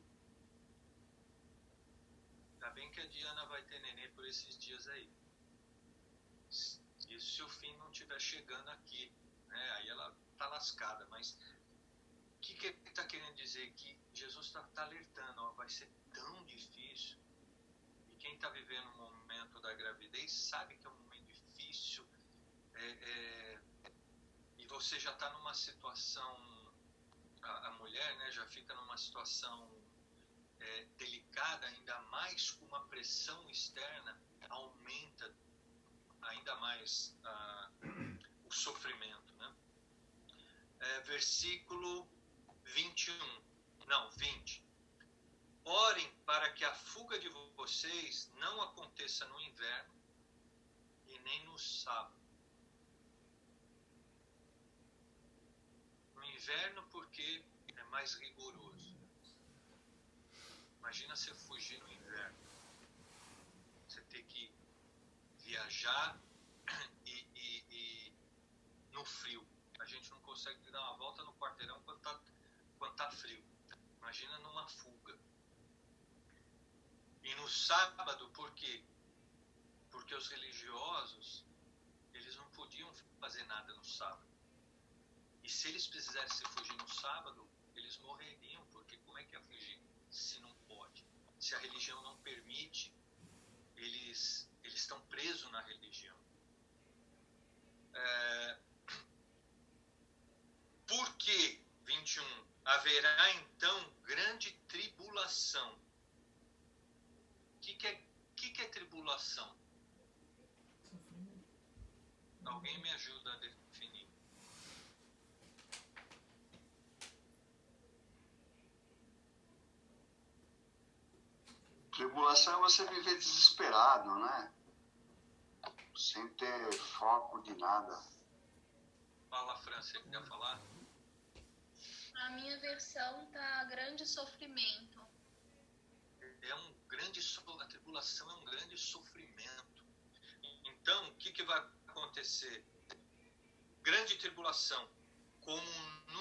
Ainda bem que a Diana vai ter nenê por esses dias aí. E se o fim não estiver chegando aqui, né, aí ela está lascada. Mas o que ele está querendo dizer? Que Jesus está alertando, ó, vai ser tão difícil. E quem está vivendo o momento da gravidez sabe que é um momento difícil. E você já está numa situação, a mulher, né, já fica numa situação delicada, ainda mais com uma pressão externa, aumenta ainda mais o sofrimento, né? Versículo 20. Orem para que a fuga de vocês não aconteça no inverno e nem no sábado. No inverno, porque é mais rigoroso. Imagina você fugir no inverno. Você ter que viajar e no frio. A gente não consegue dar uma volta no quarteirão quando tá frio. Imagina numa fuga. E no sábado, por quê? Porque os religiosos, eles não podiam fazer nada no sábado. E se eles quisessem fugir no sábado, eles morreriam, porque como é que é fugir se não pode? Se a religião não permite, eles estão presos na religião. Por que, 21, haverá então grande tribulação? O que é tribulação? Alguém me ajuda a definir. Tribulação é você viver desesperado, né? Sem ter foco de nada. Fala, Fran, você quer falar? Na minha versão tá grande sofrimento. A tribulação é um grande sofrimento. Então, o que vai acontecer? Grande tribulação, como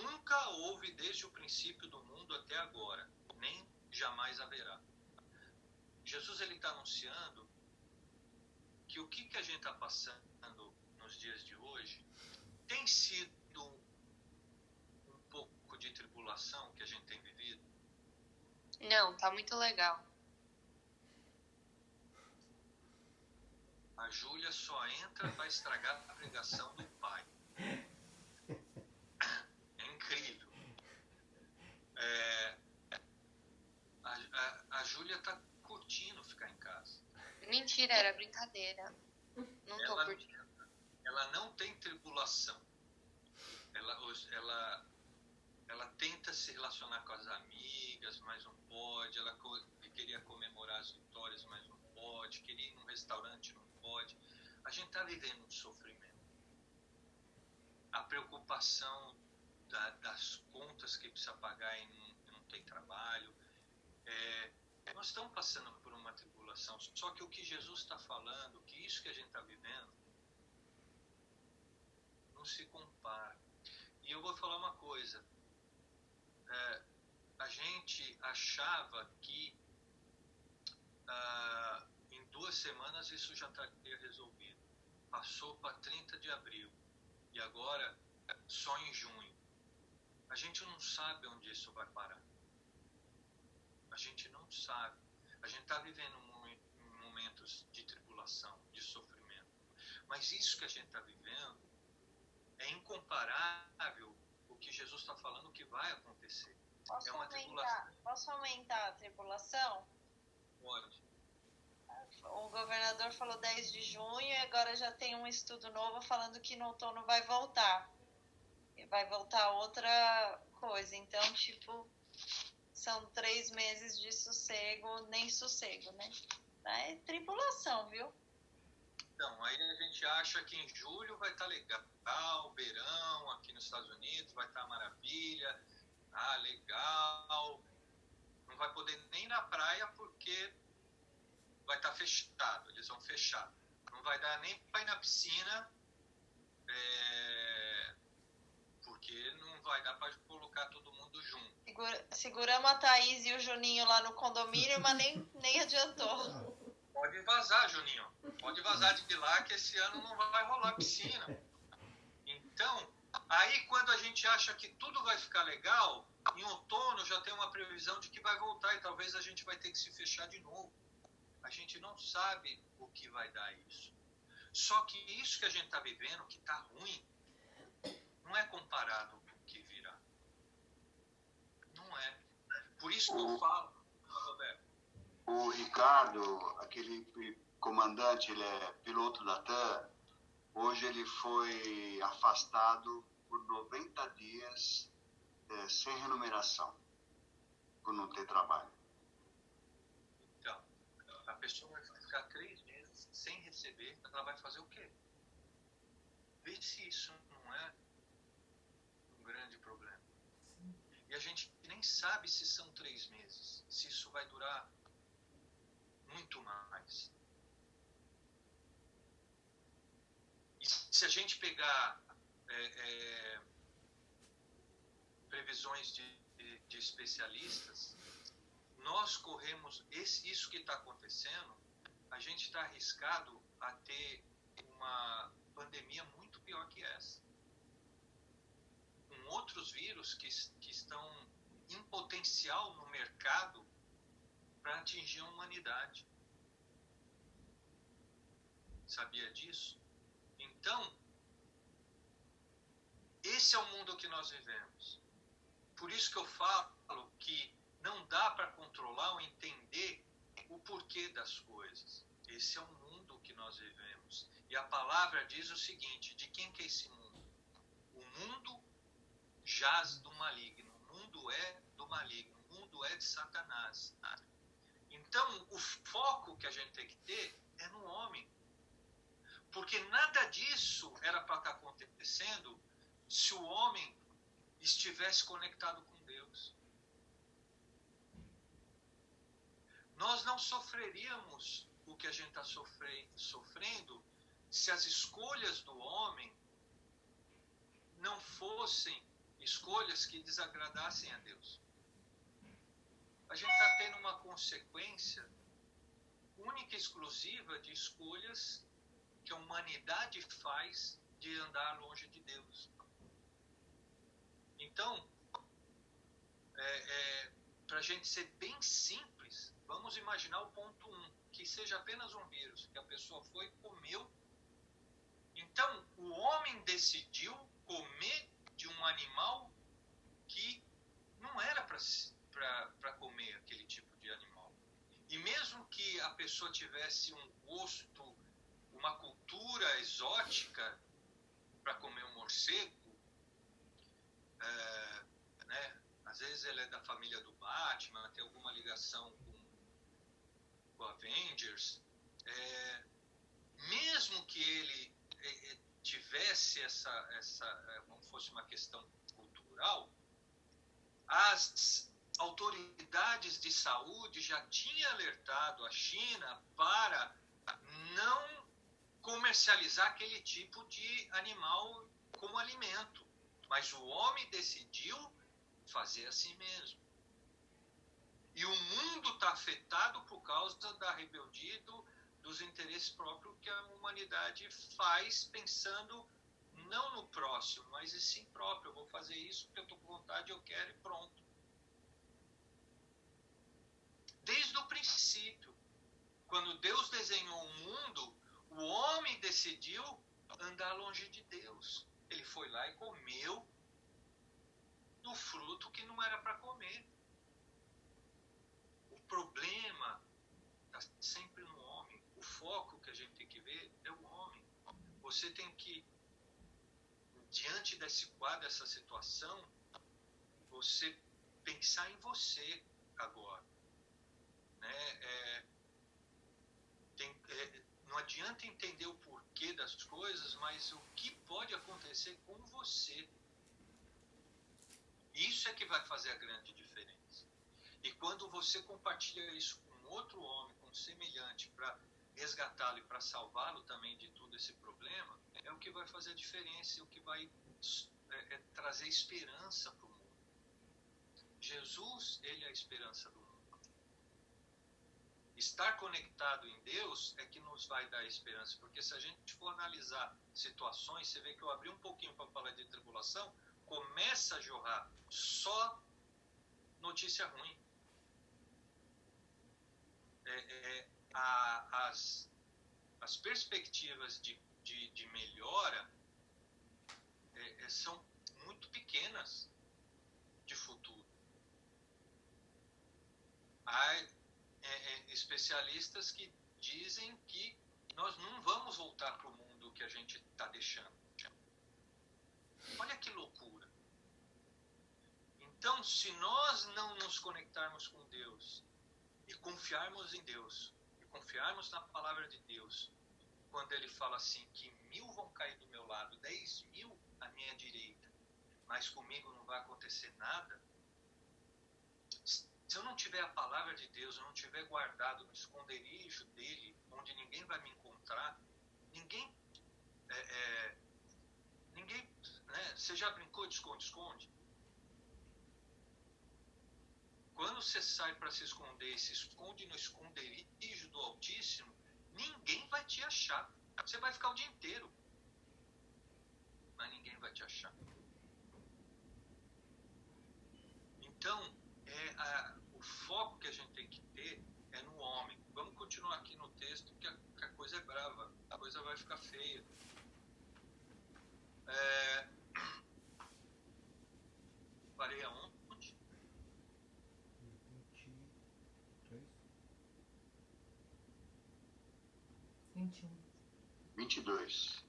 nunca houve desde o princípio do mundo até agora, nem jamais haverá. Jesus está anunciando que o que a gente está passando nos dias de hoje tem sido um pouco de tribulação que a gente tem vivido. Não, tá muito legal. A Júlia só entra para estragar a pregação do pai. É incrível. A Júlia está curtindo ficar em casa. Mentira, era brincadeira. Não tô por dentro. Ela não tem tribulação. Ela tenta se relacionar com as amigas, mas não pode. Ela queria comemorar as vitórias, mas não pode. Queria ir num restaurante, não pode. A gente está vivendo um sofrimento. A preocupação das contas que precisa pagar e não tem trabalho. Nós estamos passando por uma tribulação. Só que o que Jesus está falando, que isso que a gente está vivendo, não se compara. E eu vou falar uma coisa. A gente achava que em 2 semanas isso já estaria resolvido. Passou para 30 de abril. E agora só em junho. A gente não sabe onde isso vai parar. A gente não sabe. A gente está vivendo momentos de tribulação, de sofrimento. Mas isso que a gente está vivendo é incomparável o que Jesus está falando que vai acontecer. É uma tribulação. Posso aumentar a tribulação? Pode. O governador falou 10 de junho e agora já tem um estudo novo falando que no outono vai voltar. E vai voltar outra coisa. Então, são 3 meses de sossego, nem sossego, né? É tribulação, viu? Então, aí a gente acha que em julho vai estar legal, verão aqui nos Estados Unidos, vai estar maravilha, legal. Não vai poder nem ir na praia porque vai estar fechado, eles vão fechar. Não vai dar nem para ir na piscina, porque não vai dar para colocar todo mundo junto. Seguramos a Thaís e o Juninho lá no condomínio, mas nem adiantou. Pode vazar, Juninho. Pode vazar de lá que esse ano não vai rolar piscina. Então, aí quando a gente acha que tudo vai ficar legal, em outono já tem uma previsão de que vai voltar e talvez a gente vai ter que se fechar de novo. A gente não sabe o que vai dar isso. Só que isso que a gente está vivendo, que está ruim, não é comparado com o que virá. Não é. Por isso que eu falo, Roberto. O Ricardo, aquele comandante, ele é piloto da TAM, hoje ele foi afastado por 90 dias sem remuneração, por não ter trabalho. Então, a pessoa vai ficar 3 meses sem receber, ela vai fazer o quê? Vê se isso não é um grande problema. E a gente nem sabe se são 3 meses, se isso vai durar muito mais. E se a gente pegar previsões de especialistas, nós corremos isso que está acontecendo, a gente está arriscado a ter uma pandemia muito pior que essa, com outros vírus que estão em potencial no mercado para atingir a humanidade. Sabia disso? Então, esse é o mundo que nós vivemos. Por isso que eu falo que não dá para controlar ou entender o porquê das coisas. Esse é o mundo que nós vivemos. E a palavra diz o seguinte: de quem que é esse mundo? O mundo jaz do maligno. O mundo é do maligno. O mundo é de Satanás. Então, o foco que a gente tem que ter é no homem. Porque nada disso era para estar acontecendo se o homem estivesse conectado com Deus. Nós não sofreríamos o que a gente está sofrendo se as escolhas do homem não fossem escolhas que desagradassem a Deus. A gente está tendo uma consequência única e exclusiva de escolhas que a humanidade faz de andar longe de Deus. Então, para a gente ser bem simples, vamos imaginar o ponto 1, que seja apenas um vírus, que a pessoa foi e comeu. Então, o homem decidiu comer de um animal que não era para comer aquele tipo de animal. E mesmo que a pessoa tivesse um gosto, uma cultura exótica para comer um morcego, né? Às vezes ele é da família do Batman, tem alguma ligação com Avengers, mesmo que ele tivesse como fosse uma questão cultural, as autoridades de saúde já tinham alertado a China para não comercializar aquele tipo de animal como alimento. Mas o homem decidiu fazer assim mesmo. E o mundo está afetado por causa da rebeldia dos interesses próprios que a humanidade faz, pensando não no próximo, mas em si próprio. Eu vou fazer isso porque eu estou com vontade, eu quero e pronto. Desde o princípio, quando Deus desenhou o mundo, o homem decidiu andar longe de Deus. Ele foi lá e comeu do fruto que não era para comer. O problema está sempre no homem. O foco que a gente tem que ver é o homem. Você tem que, diante desse quadro, dessa situação, você pensar em você agora. Né? Não adianta entender o porquê das coisas, mas o que pode acontecer com você. Isso é que vai fazer a grande diferença. E quando você compartilha isso com outro homem, com um semelhante, para resgatá-lo e para salvá-lo também de todo esse problema, é o que vai fazer a diferença, é o que vai trazer esperança para o mundo. Jesus, ele é a esperança do mundo. Estar conectado em Deus é que nos vai dar esperança, porque se a gente for analisar situações, você vê que eu abri um pouquinho para falar de tribulação, começa a jorrar só notícia ruim. As perspectivas de melhora são muito pequenas de futuro. Há especialistas que dizem que nós não vamos voltar para o mundo que a gente está deixando. Olha que loucura. Então, se nós não nos conectarmos com Deus e confiarmos em Deus, e confiarmos na palavra de Deus, quando ele fala assim, que 1000 vão cair do meu lado, 10.000 à minha direita, mas comigo não vai acontecer nada, se eu não tiver a palavra de Deus, eu não tiver guardado no esconderijo dele, onde ninguém vai me encontrar, ninguém, né? Você já brincou de esconde-esconde? Quando você sai para se esconder e se esconde no esconderijo do Altíssimo, ninguém vai te achar. Você vai ficar o dia inteiro, mas ninguém vai te achar. Então, o foco que a gente tem que ter é no homem. Vamos continuar aqui no texto, que a coisa é brava, a coisa vai ficar feia. Parei aonde? 22.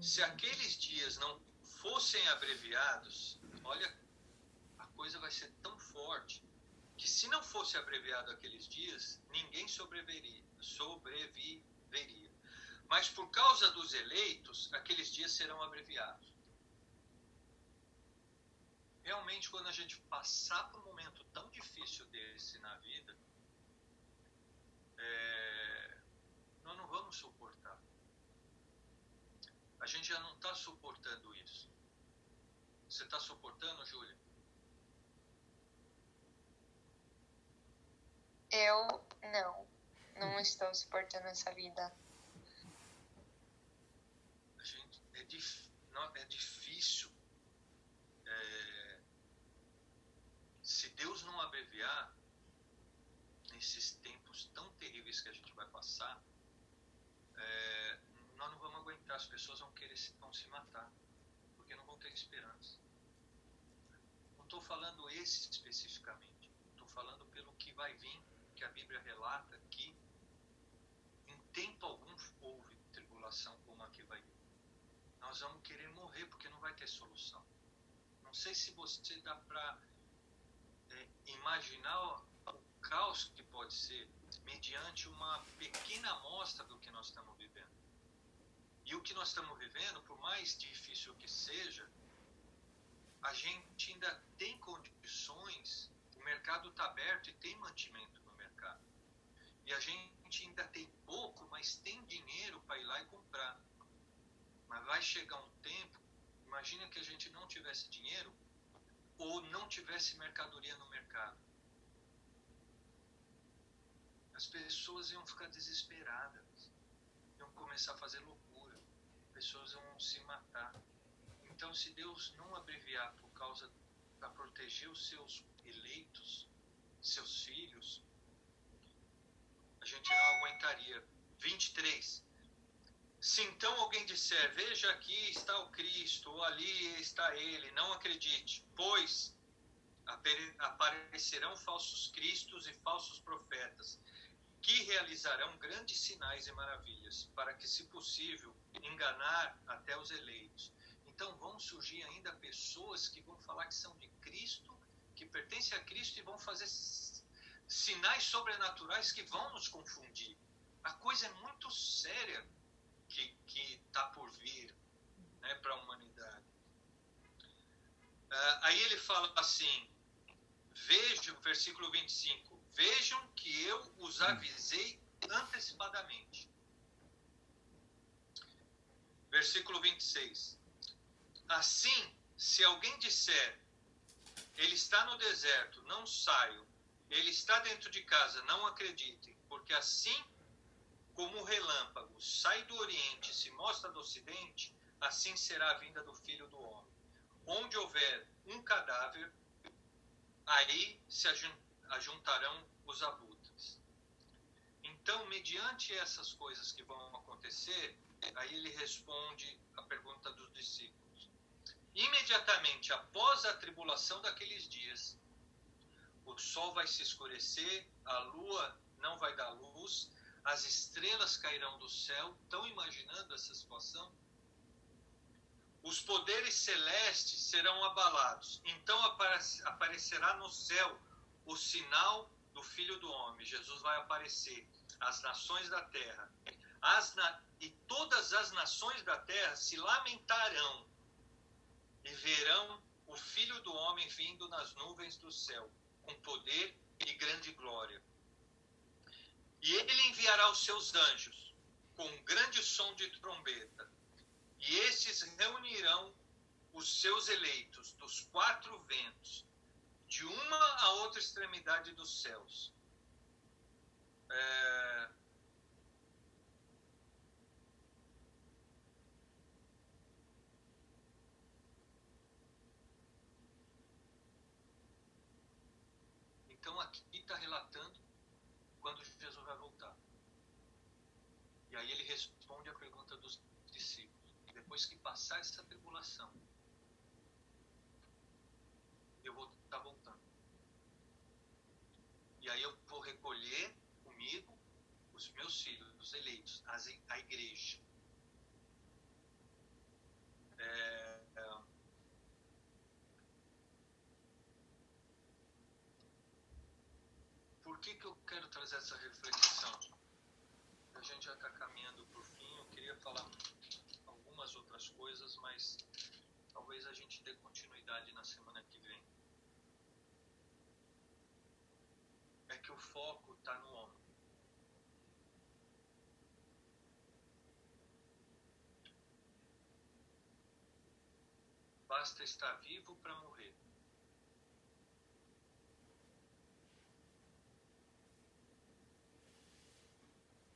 Se aqueles dias não fossem abreviados, olha, a coisa vai ser tão forte que se não fosse abreviado aqueles dias, ninguém sobreviveria. Mas por causa dos eleitos, aqueles dias serão abreviados. Realmente, quando a gente passar por um momento tão difícil desse na vida, nós não vamos suportar. A gente já não está suportando isso. Você está suportando, Júlia? Eu não estou suportando essa vida. A gente, é difícil. Se Deus não abreviar, nesses tempos tão terríveis que a gente vai passar, nós não vamos aguentar. As pessoas vão se matar, porque não vão ter esperança. Não estou falando esse especificamente. Estou falando pelo que vai vir, que a Bíblia relata que em tempo algum houve tribulação como a que vai vir. Nós vamos querer morrer porque não vai ter solução. Não sei se você dá para imaginar o caos que pode ser mediante uma pequena amostra do que nós estamos vivendo. E o que nós estamos vivendo, por mais difícil que seja, a gente ainda tem condições, o mercado está aberto e tem mantimento no mercado. E a gente ainda tem pouco, mas tem dinheiro para ir lá e comprar. Mas vai chegar um tempo, imagina que a gente não tivesse dinheiro ou não tivesse mercadoria no mercado. As pessoas iam ficar desesperadas, iam começar a fazer loucura, pessoas iam se matar. Então, se Deus não abreviar por causa para proteger os seus eleitos, seus filhos, a gente não aguentaria. 23. Se então alguém disser, veja, aqui está o Cristo, ou ali está ele, não acredite, pois aparecerão falsos cristos e falsos profetas, que realizarão grandes sinais e maravilhas, para que, se possível, enganar até os eleitos. Então vão surgir ainda pessoas que vão falar que são de Cristo, que pertencem a Cristo e vão fazer sinais sobrenaturais que vão nos confundir. A coisa é muito séria que está por vir, né, para a humanidade. Aí ele fala assim, vejam, versículo 25, vejam que eu os avisei antecipadamente. Versículo 26. Assim, se alguém disser, ele está no deserto, não saiam, ele está dentro de casa, não acreditem, porque assim como o relâmpago sai do Oriente e se mostra do Ocidente, assim será a vinda do Filho do Homem. Onde houver um cadáver, aí se ajuntarão os abutres. Então, mediante essas coisas que vão acontecer, aí ele responde a pergunta dos discípulos. Imediatamente após a tribulação daqueles dias, o sol vai se escurecer, a lua não vai dar luz, as estrelas cairão do céu. Estão imaginando essa situação? Os poderes celestes serão abalados. Então aparecerá no céu o sinal do Filho do Homem. Jesus vai aparecer. As nações da terra. E todas as nações da terra se lamentarão e verão o Filho do Homem vindo nas nuvens do céu, com poder e grande glória. E ele enviará os seus anjos com um grande som de trombeta, e estes reunirão os seus eleitos dos quatro ventos, de uma a outra extremidade dos céus. Então aqui está relatando quando Jesus vai voltar. E aí ele responde a pergunta dos discípulos. Depois que passar essa tribulação, eu vou estar voltando. E aí eu vou recolher comigo os meus filhos, os eleitos, a igreja. Por que eu quero trazer essa reflexão? A gente já está caminhando para o fim. Eu queria falar algumas outras coisas, mas talvez a gente dê continuidade na semana que vem. É que o foco está no homem. Basta estar vivo para morrer.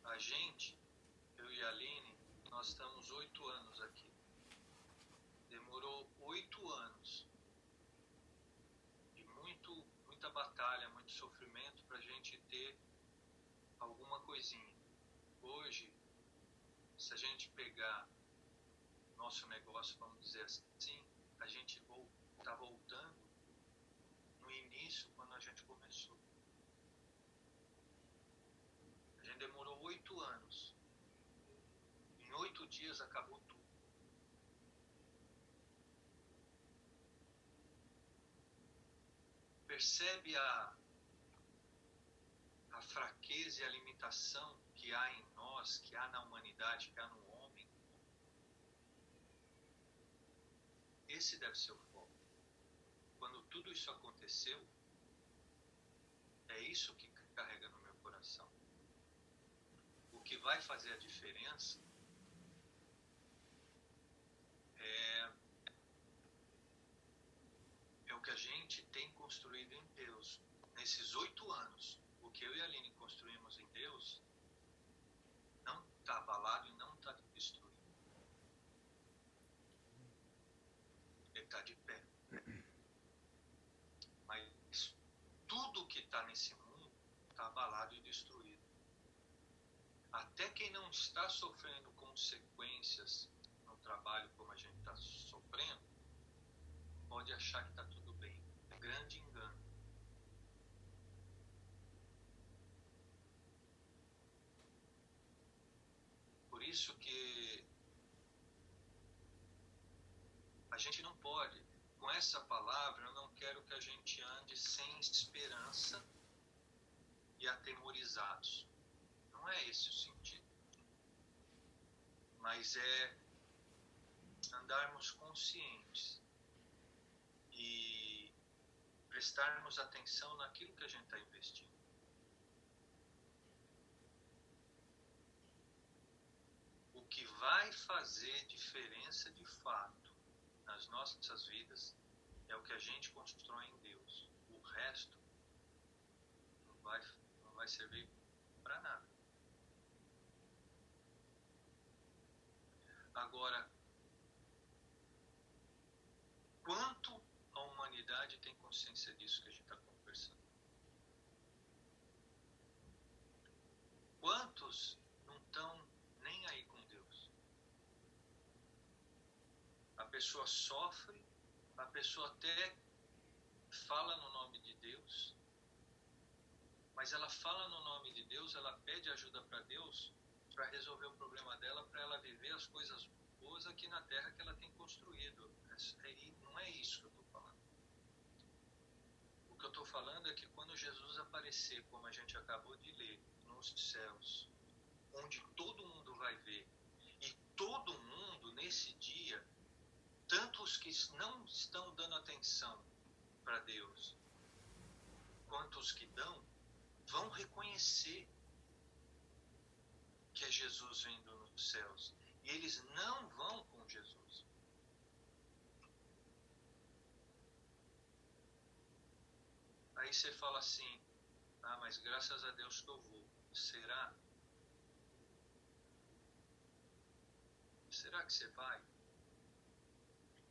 A gente, eu e a Aline, nós estamos 8 anos aqui. Demorou 8 anos de muita batalha, muito sofrimento para a gente ter alguma coisinha. Hoje, se a gente pegar nosso negócio, vamos dizer assim, a gente está voltando no início, quando a gente começou. demorou 8 anos. Em 8 dias acabou tudo. Percebe a fraqueza e a limitação que há em nós, que há na humanidade, que há no homem? Esse deve ser o foco. Quando tudo isso aconteceu, é isso que carrega no meu coração. O que vai fazer a diferença é o que a gente tem construído em Deus. Nesses 8 anos, o que eu e a Aline construímos em Deus não está abalado e não está destruído. Ele está de pé. Mas tudo que está nesse mundo está abalado e destruído. Até quem não está sofrendo consequências no trabalho como a gente está sofrendo, pode achar que está tudo bem. É grande engano. Por isso que a gente não pode, com essa palavra, eu não quero que a gente ande sem esperança e atemorizados. Não é esse o sentido. Mas é andarmos conscientes e prestarmos atenção naquilo que a gente está investindo. O que vai fazer diferença de fato nas nossas vidas é o que a gente constrói em Deus. O resto não vai servir para nada. Agora, quanto a humanidade tem consciência disso que a gente está conversando? Quantos não estão nem aí com Deus? A pessoa sofre, a pessoa até fala no nome de Deus, mas ela fala no nome de Deus, ela pede ajuda para Deus para resolver o problema dela, para ela viver as coisas boas aqui na terra que ela tem construído. Não é isso que eu estou falando. O que eu estou falando é que quando Jesus aparecer, como a gente acabou de ler, nos céus, onde todo mundo vai ver, e todo mundo nesse dia, tanto os que não estão dando atenção para Deus, quanto os que dão, vão reconhecer que é Jesus vindo nos céus. E eles não vão com Jesus. Aí você fala assim, mas graças a Deus que eu vou. Será? Será que você vai?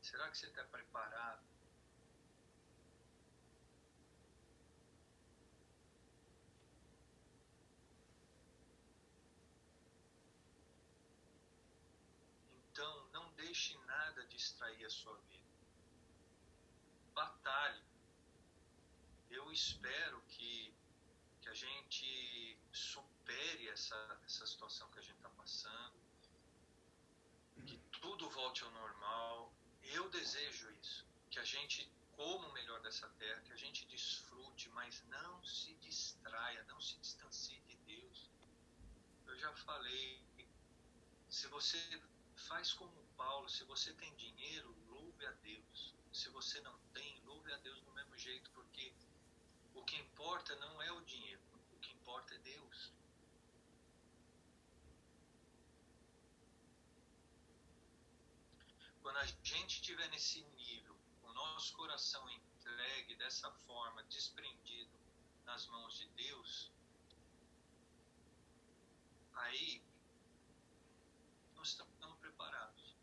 Será que você está preparado? Então, não deixe nada distrair a sua vida. Batalhe. Eu espero que a gente supere essa situação que a gente está passando, que tudo volte ao normal. Eu desejo isso, que a gente coma o melhor dessa terra, que a gente desfrute, mas não se distraia, não se distancie de Deus. Eu já falei, se você faz como Paulo, se você tem dinheiro, louve a Deus. Se você não tem, louve a Deus do mesmo jeito, porque o que importa não é o dinheiro, o que importa é Deus. Quando a gente estiver nesse nível, o nosso coração entregue dessa forma, desprendido nas mãos de Deus, aí nós estamos preparados.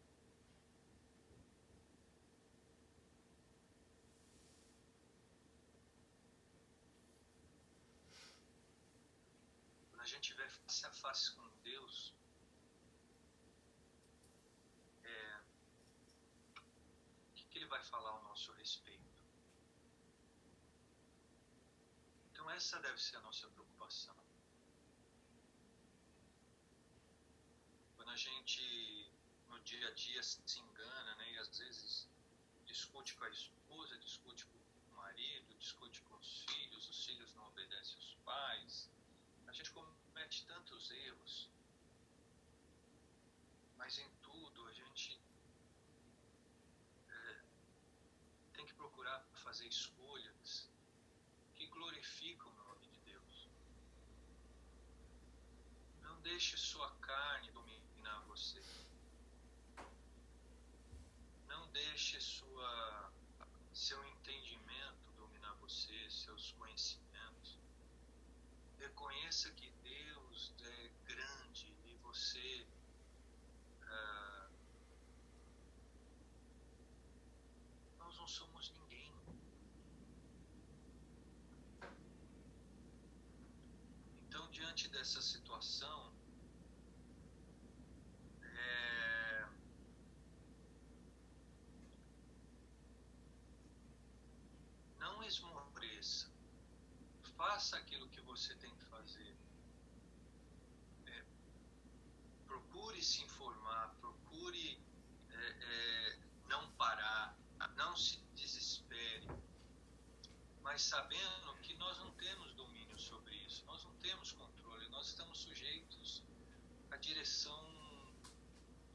Quando a gente estiver face a face com Deus, o que Ele vai falar ao nosso respeito? Então essa deve ser a nossa preocupação. dia a dia se engana, né? E às vezes discute com a esposa, discute com o marido, discute com os filhos não obedecem aos pais. A gente comete tantos erros, mas em tudo a gente tem que procurar fazer escolhas que glorificam o nome de Deus. Não deixe sua carne dominar você. Não deixe seu entendimento dominar você, seus conhecimentos. Reconheça que Deus é grande e você nós não somos ninguém. Então, diante dessa situação, não esmoreça. Faça aquilo que você tem que fazer. Procure se informar, procure não parar, não se desespere, mas sabendo que nós não temos domínio sobre isso, nós não temos controle, nós estamos sujeitos à direção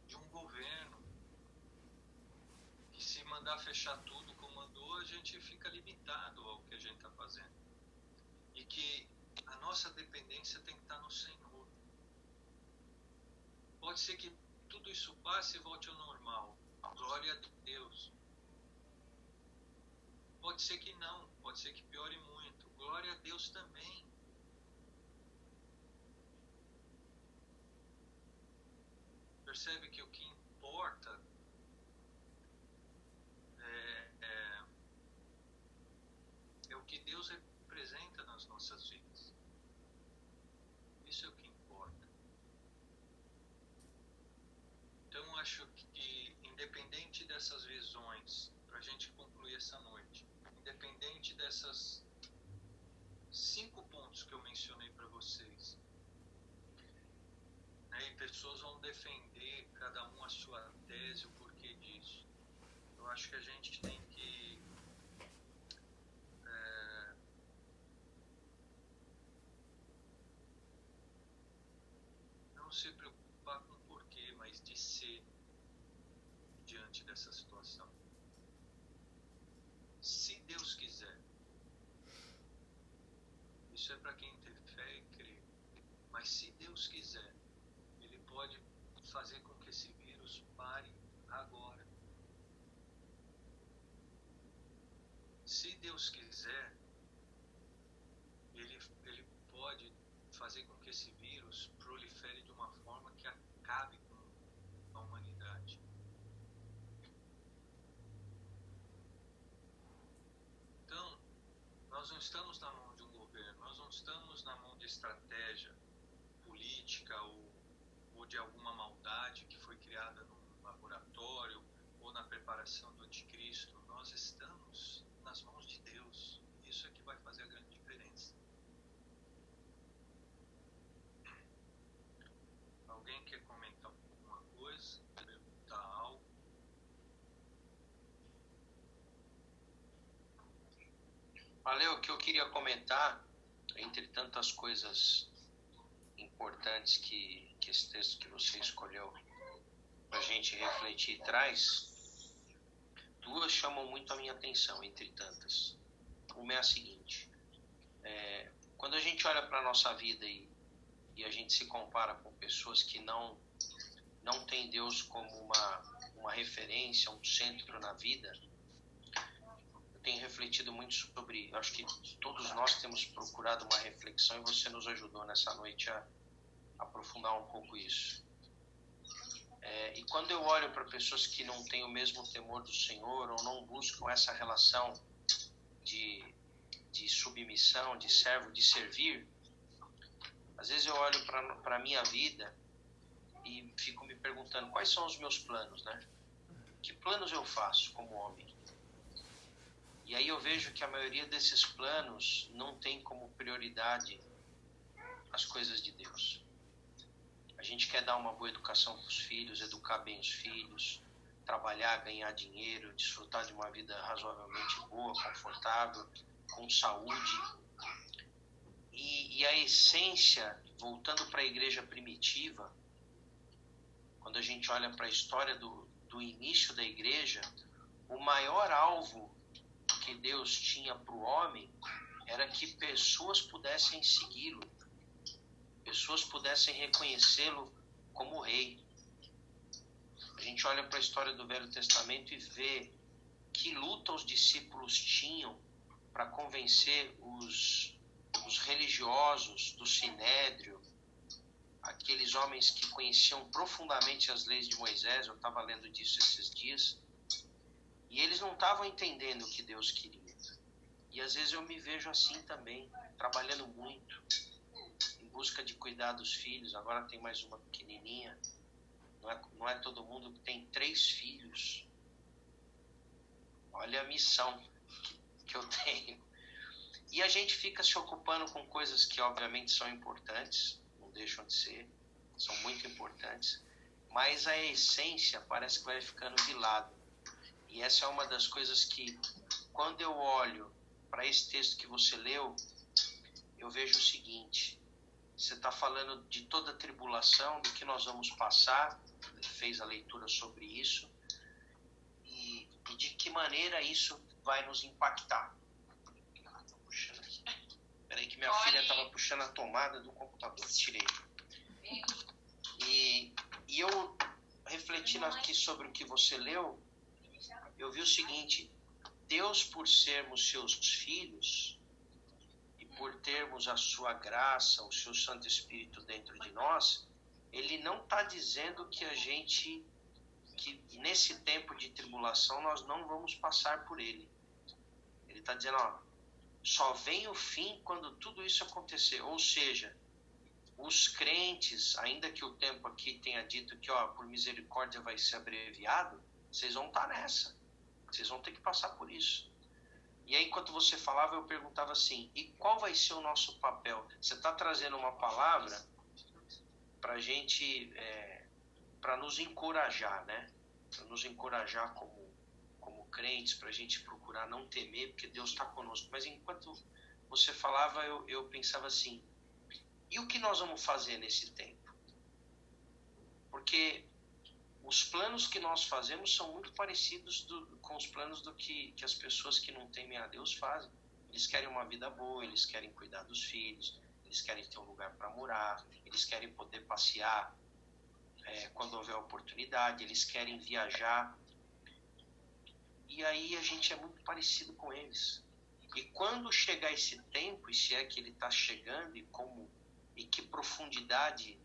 de um governo que, se mandar fechar tudo como mandou, a gente fica limitado ao que a gente está fazendo. E que a nossa dependência tem que estar no Senhor. Pode ser que tudo isso passe e volte ao normal. Glória a Deus. Pode ser que não, pode ser que piore muito. Glória a Deus também. Percebe que o que importa é o que Deus representa nas nossas vidas. Isso é o que importa. Então, acho que, independente dessas visões, para a gente concluir essa noite, independente dessas 5 pontos que eu mencionei para vocês, né, e pessoas vão defender cada um a sua tese, o porquê disso. Eu acho que a gente tem que não se preocupar com o porquê, mas de ser diante dessa situação. Se Deus quiser, isso é para quem tem fé e crê, mas se Deus quiser, Ele pode fazer com que esse vírus pare agora. Se Deus quiser, Ele pode fazer com que esse vírus prolifere de uma forma que acabe com a humanidade. Então, nós não estamos na mão de um governo, nós não estamos na mão de estratégia política ou de alguma maldade que foi criada num laboratório ou na preparação do anticristo. Nós estamos nas mãos de Deus. Isso é que vai fazer a grande diferença. Alguém quer comentar alguma coisa? Perguntar algo? Valeu, o que eu queria comentar, entre tantas coisas importantes que esse texto que você escolheu para a gente refletir traz, 2 chamam muito a minha atenção, entre tantas. Uma é a seguinte: quando a gente olha para a nossa vida e a gente se compara com pessoas que não têm Deus como uma referência, um centro na vida, eu tenho refletido muito sobre, acho que todos nós temos procurado uma reflexão, e você nos ajudou nessa noite a aprofundar um pouco isso. E quando eu olho para pessoas que não têm o mesmo temor do Senhor, ou não buscam essa relação de submissão, de servo, de servir, às vezes eu olho para a minha vida e fico me perguntando quais são os meus planos, né? Que planos eu faço como homem? E aí eu vejo que a maioria desses planos não tem como prioridade as coisas de Deus. A A gente quer dar uma boa educação para os filhos, educar bem os filhos, trabalhar, ganhar dinheiro, desfrutar de uma vida razoavelmente boa, confortável, com saúde. E a essência, voltando para a igreja primitiva, quando a gente olha para a história do início da igreja, o maior alvo que Deus tinha para o homem era que pessoas pudessem segui-lo, pessoas pudessem reconhecê-lo como rei. A gente olha para a história do Velho Testamento e vê que luta os discípulos tinham para convencer os religiosos do Sinédrio, aqueles homens que conheciam profundamente as leis de Moisés. Eu estava lendo disso esses dias, e eles não estavam entendendo o que Deus queria. E às vezes eu me vejo assim também, trabalhando muito, em busca de cuidar dos filhos. Agora tem mais uma pequenininha. Não é todo mundo que tem 3 filhos. Olha a missão que eu tenho. E a gente fica se ocupando com coisas que obviamente são importantes, não deixam de ser, são muito importantes, mas a essência parece que vai ficando de lado. E essa é uma das coisas que, quando eu olho para esse texto que você leu, eu vejo o seguinte: você está falando de toda a tribulação, do que nós vamos passar, fez a leitura sobre isso, e de que maneira isso vai nos impactar. Peraí que minha filha estava puxando a tomada do computador, tirei. E eu, refletindo aqui sobre o que você leu, eu vi o seguinte: Deus, por sermos seus filhos, e por termos a sua graça, o seu Santo Espírito dentro de nós, Ele não está dizendo que que nesse tempo de tribulação nós não vamos passar por ele. Ele está dizendo, só vem o fim quando tudo isso acontecer. Ou seja, os crentes, ainda que o tempo aqui tenha dito que por misericórdia vai ser abreviado, vocês vão estar nessa. Vocês vão ter que passar por isso. E aí, enquanto você falava, eu perguntava assim, e qual vai ser o nosso papel? Você está trazendo uma palavra para a gente, para nos encorajar, né? Para nos encorajar como crentes, para a gente procurar não temer, porque Deus está conosco. Mas enquanto você falava, eu pensava assim, e o que nós vamos fazer nesse tempo? Porque os planos que nós fazemos são muito parecidos com os planos do que as pessoas que não temem a Deus fazem. Eles querem uma vida boa, eles querem cuidar dos filhos, eles querem ter um lugar para morar, eles querem poder passear quando houver oportunidade, eles querem viajar. E aí a gente é muito parecido com eles. E quando chegar esse tempo, e se é que ele está chegando, e que profundidade,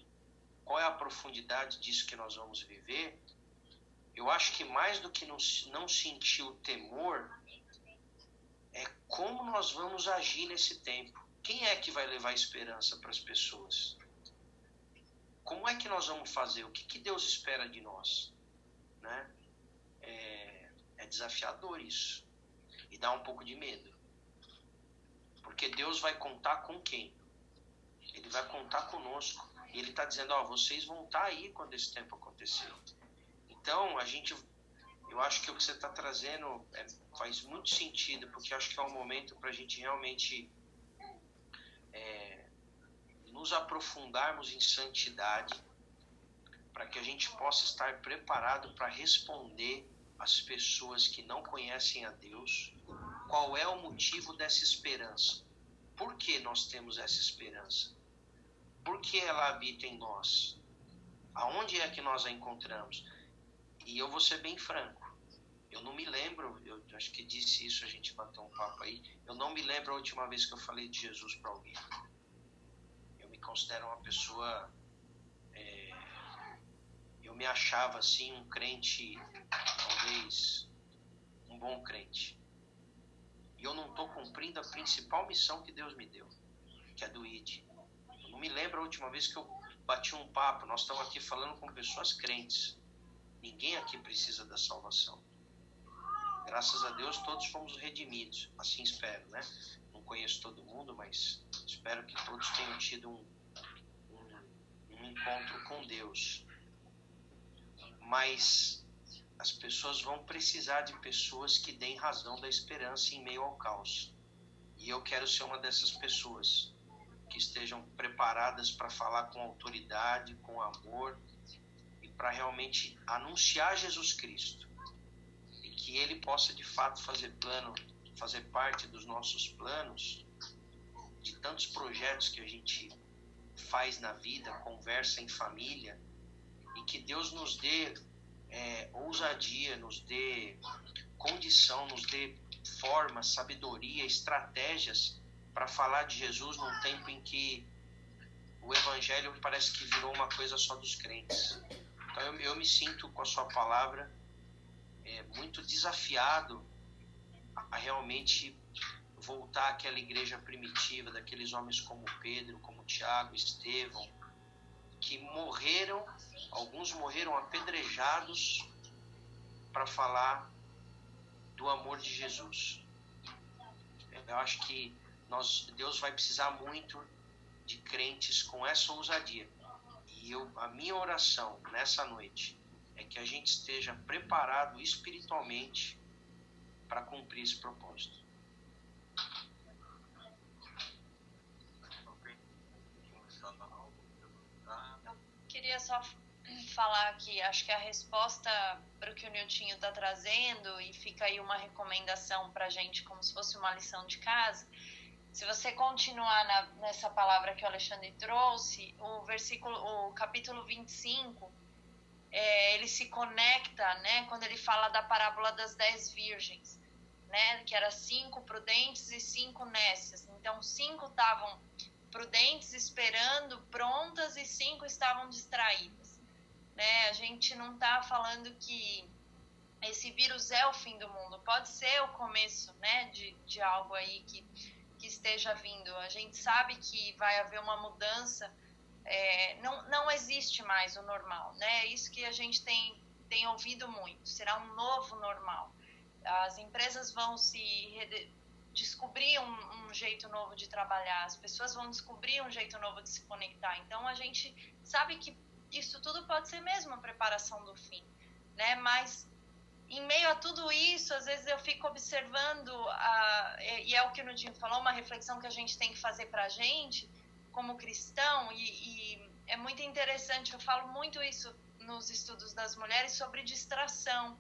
qual é a profundidade disso que nós vamos viver, eu acho que mais do que não sentir o temor, é como nós vamos agir nesse tempo. Quem é que vai levar esperança para as pessoas? Como é que nós vamos fazer? O que Deus espera de nós? Né? É desafiador isso. E dá um pouco de medo. Porque Deus vai contar com quem? Ele vai contar conosco. E Ele está dizendo, vocês vão estar aí quando esse tempo acontecer. Então, eu acho que o que você está trazendo faz muito sentido, porque eu acho que é um momento para a gente realmente nos aprofundarmos em santidade, para que a gente possa estar preparado para responder às pessoas que não conhecem a Deus qual é o motivo dessa esperança. Por que nós temos essa esperança? Por que ela habita em nós? Aonde é que nós a encontramos? E eu vou ser bem franco, eu não me lembro, eu acho que disse isso, a gente bateu um papo aí, eu não me lembro a última vez que eu falei de Jesus para alguém. Eu me considero uma pessoa, eu me achava assim um crente, talvez um bom crente. E eu não estou cumprindo a principal missão que Deus me deu, que é do ID. Eu não me lembro a última vez que eu bati um papo, nós estamos aqui falando com pessoas crentes. Ninguém aqui precisa da salvação. Graças a Deus todos fomos redimidos, assim espero, né? Não conheço todo mundo, mas espero que todos tenham tido um encontro com Deus. Mas as pessoas vão precisar de pessoas que deem razão da esperança em meio ao caos. E eu quero ser uma dessas pessoas que estejam preparadas para falar com autoridade, com amor, e para realmente anunciar Jesus Cristo. E que Ele possa de fato fazer parte dos nossos planos, de tantos projetos que a gente faz na vida, conversa em família, e que Deus nos dê ousadia, nos dê condição, nos dê forma, sabedoria, estratégias para falar de Jesus num tempo em que o Evangelho parece que virou uma coisa só dos crentes. Então eu me sinto com a sua palavra muito desafiado a realmente voltar àquela igreja primitiva, daqueles homens como Pedro, como Tiago, Estevão, que morreram, alguns morreram apedrejados para falar do amor de Jesus. Eu acho que Deus vai precisar muito de crentes com essa ousadia. E a minha oração nessa noite é que a gente esteja preparado espiritualmente para cumprir esse propósito. Queria só falar que acho que a resposta para o que o Niltinho está trazendo, e fica aí uma recomendação para a gente, como se fosse uma lição de casa. Se você continuar nessa palavra que o Alexandre trouxe, o capítulo 25, ele se conecta, né, quando ele fala da parábola das 10 virgens, né, que era 5 prudentes e 5 nécias. Então 5 estavam prudentes, esperando, prontas, e 5 estavam distraídas, né? A gente não está falando que esse vírus é o fim do mundo, pode ser o começo, né, de algo aí que esteja vindo. A gente sabe que vai haver uma mudança, não existe mais o normal, né? É isso que a gente tem ouvido muito, será um novo normal. As empresas vão descobrir um jeito novo de trabalhar, as pessoas vão descobrir um jeito novo de se conectar. Então a gente sabe que isso tudo pode ser mesmo a preparação do fim, né? Mas em meio a tudo isso, às vezes eu fico observando, e é o que o Nudinho falou, uma reflexão que a gente tem que fazer pra gente, como cristão, e é muito interessante, eu falo muito isso nos estudos das mulheres, sobre distração,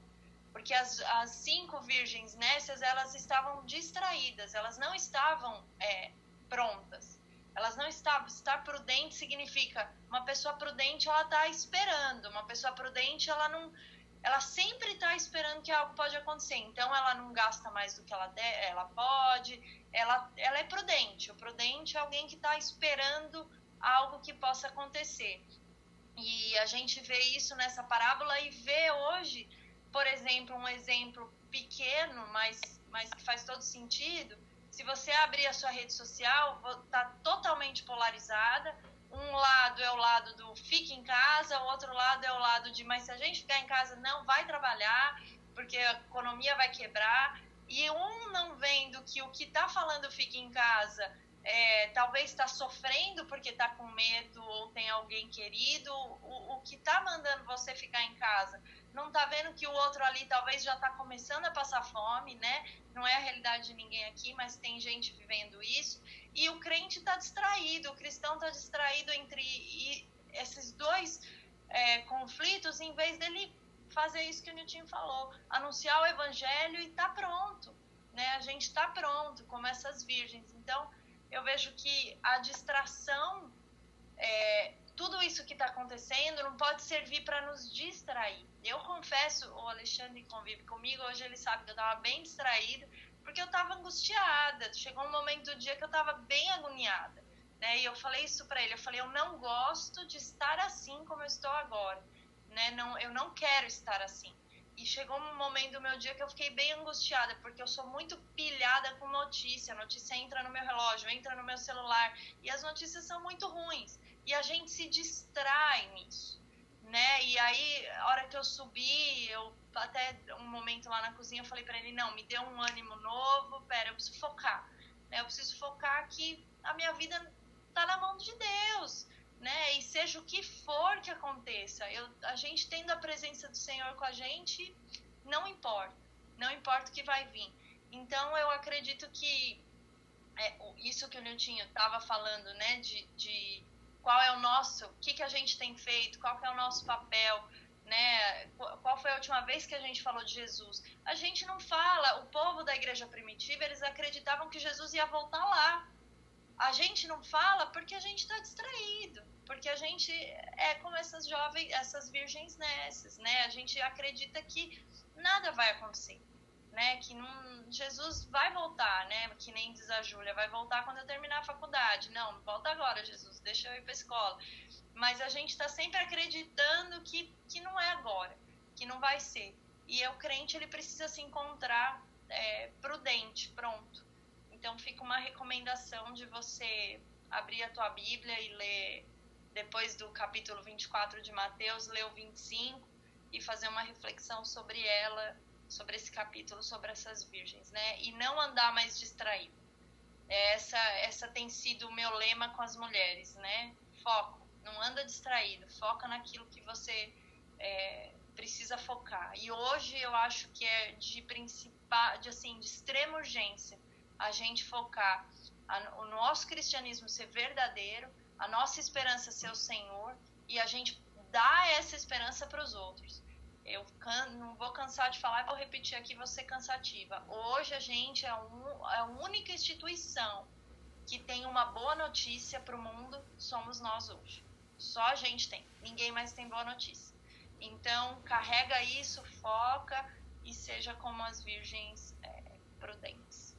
porque as 5 virgens nécias, elas estavam distraídas, elas não estavam prontas, elas não estavam. Estar prudente significa, uma pessoa prudente, ela está esperando, uma pessoa prudente, ela sempre está esperando que algo pode acontecer, então ela não gasta mais do que ela pode, ela é prudente. O prudente é alguém que está esperando algo que possa acontecer. E a gente vê isso nessa parábola e vê hoje, por exemplo, um exemplo pequeno, mas que faz todo sentido. Se você abrir a sua rede social, está totalmente polarizada. Um lado é o lado do fique em casa, o outro lado é o lado de mas se a gente ficar em casa não vai trabalhar, porque a economia vai quebrar. E um não vendo que o que está falando fique em casa talvez está sofrendo porque está com medo ou tem alguém querido. O que está mandando você ficar em casa não está vendo que o outro ali talvez já está começando a passar fome, né? Não é a realidade de ninguém aqui, mas tem gente vivendo isso. E o crente está distraído, o cristão está distraído entre esses dois conflitos, em vez dele fazer isso que o Niltinho falou, anunciar o evangelho e tá pronto, né? A gente está pronto, como essas virgens. Então, eu vejo que a distração, tudo isso que está acontecendo não pode servir para nos distrair. Eu confesso, o Alexandre convive comigo, hoje ele sabe que eu estava bem distraída, porque eu estava angustiada. Chegou um momento do dia que eu estava bem agoniada, né? E eu falei isso para ele, eu não gosto de estar assim como eu estou agora, né? Eu não quero estar assim. E chegou um momento do meu dia que eu fiquei bem angustiada, porque eu sou muito pilhada com notícia. A notícia entra no meu relógio, entra no meu celular, e as notícias são muito ruins. E a gente se distrai nisso, né? E aí, a hora que eu subi, até um momento lá na cozinha, eu falei pra ele, não, me deu um ânimo novo, eu preciso focar, né? Eu preciso focar que a minha vida tá na mão de Deus, né? E seja o que for que aconteça, a gente tendo a presença do Senhor com a gente, não importa o que vai vir. Então eu acredito que isso que o Niltinho estava falando, né, de qual é o que a gente tem feito, qual que é o nosso papel, né, qual foi a última vez que a gente falou de Jesus. A gente não fala, o povo da igreja primitiva, eles acreditavam que Jesus ia voltar lá. A gente não fala porque a gente está distraído, porque a gente é como essas virgens nesses, né, a gente acredita que nada vai acontecer, né, que Jesus vai voltar, né, que nem diz a Júlia, vai voltar quando eu terminar a faculdade. Não volta agora, Jesus, deixa eu ir para a escola. Mas a gente está sempre acreditando que não é agora, que não vai ser. E o crente, ele precisa se encontrar prudente, pronto. Então fica uma recomendação de você abrir a tua Bíblia e ler, depois do capítulo 24 de Mateus, ler o 25 e fazer uma reflexão sobre sobre esse capítulo, sobre essas virgens, né? E não andar mais distraído. Essa tem sido o meu lema com as mulheres, né? Foco, não anda distraído, foca naquilo que você precisa focar. E hoje eu acho que é de extrema urgência a gente focar o nosso cristianismo ser verdadeiro, a nossa esperança ser o Senhor, e a gente dar essa esperança para os outros. Eu não vou cansar de falar, vou repetir aqui, vou ser cansativa. Hoje a gente é a única instituição que tem uma boa notícia para o mundo, somos nós hoje. Só a gente tem, ninguém mais tem boa notícia. Então, carrega isso, foca e seja como as virgens prudentes.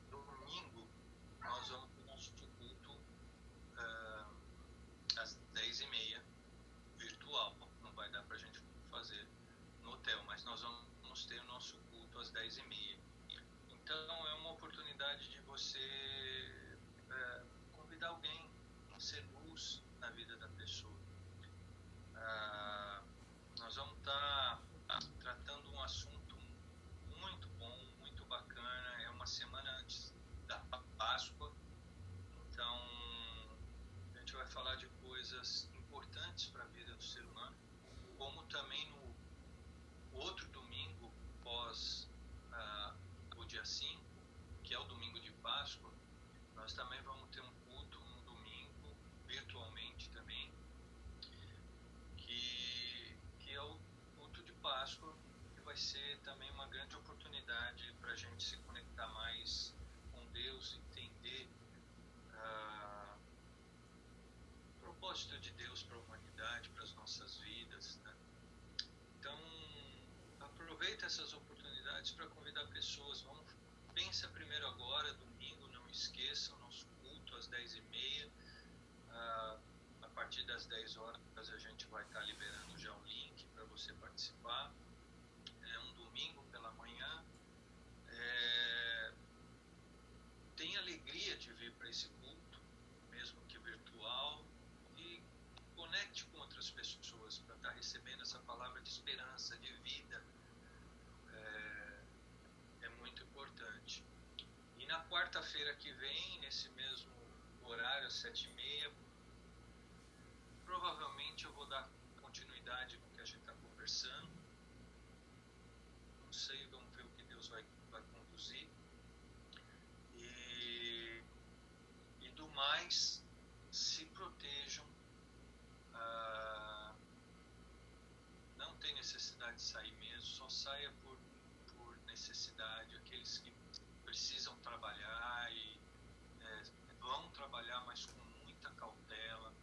Domingo, nós vamos para o nosso culto às 10h30. Virtual, não vai dar pra gente fazer no hotel, mas nós vamos ter o nosso culto às 10h30. Então é uma oportunidade de você convidar alguém, ser luz na vida da pessoa. Nós vamos estar tratando um assunto muito bom, muito bacana. É uma semana antes da Páscoa, então a gente vai falar de coisas importantes para a vida do ser humano, como também no outro domingo pós o dia 5, que é o domingo de Páscoa, nós também vamos ter um culto no domingo, virtualmente também, que é o culto de Páscoa, que vai ser também uma grande oportunidade para a gente se conectar mais com Deus, entender propósito de Deus para a humanidade, para as nossas vidas, né? Então, aproveita essas oportunidades para convidar pessoas. Pensa primeiro agora, domingo, não esqueça o nosso culto às 10h30. A partir das 10 horas a gente vai estar liberando já o link para você participar. É um domingo pela manhã. Tenha alegria de vir para esse culto, mesmo que virtual. Conecte com outras pessoas para estar recebendo essa palavra de esperança, de vida. É muito importante. E na quarta-feira que vem, nesse mesmo horário, às 7h30, provavelmente eu vou dar continuidade no que a gente está conversando. Não sei, vamos ver o que Deus vai conduzir. E do mais, se protejam. Não tem necessidade de sair mesmo, só saia por necessidade. Aqueles que precisam trabalhar e vão trabalhar, mas com muita cautela.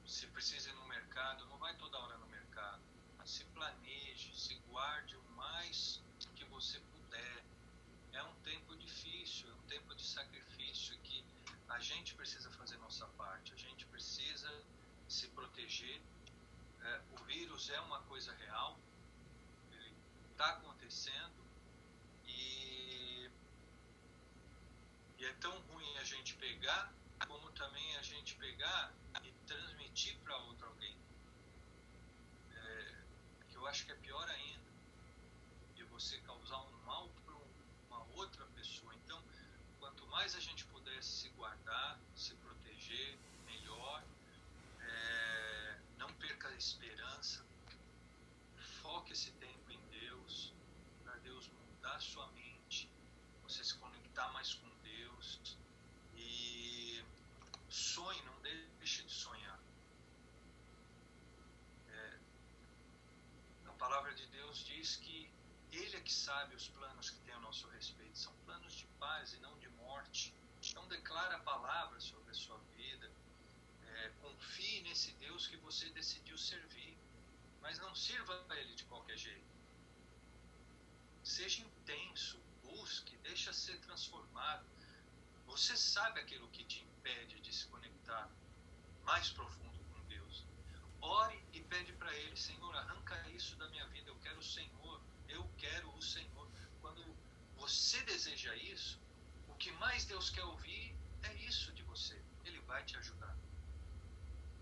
Se precisa ir no mercado, não vai toda hora no mercado. Se planeje, se guarde o mais que você puder. É um tempo difícil, é um tempo de sacrifício que a gente precisa fazer nossa parte, a gente precisa se proteger. O vírus é uma coisa real, ele está acontecendo e é tão ruim a gente pegar, como também a gente pegar e transmitir para outro alguém. Que eu acho que é pior ainda, de você causar um mal para uma outra pessoa. Então, quanto Deus diz que Ele é que sabe os planos que tem a nosso respeito. São planos de paz e não de morte. Então declara a palavra sobre a sua vida. Confie nesse Deus que você decidiu servir. Mas não sirva a Ele de qualquer jeito. Seja intenso, busque, deixa ser transformado. Você sabe aquilo que te impede de se conectar mais profundo com Deus. Ore e pede para Ele: Senhor, arranca isso da minha vida, eu quero o Senhor, eu quero o Senhor. Quando você deseja isso, o que mais Deus quer ouvir é isso de você. Ele vai te ajudar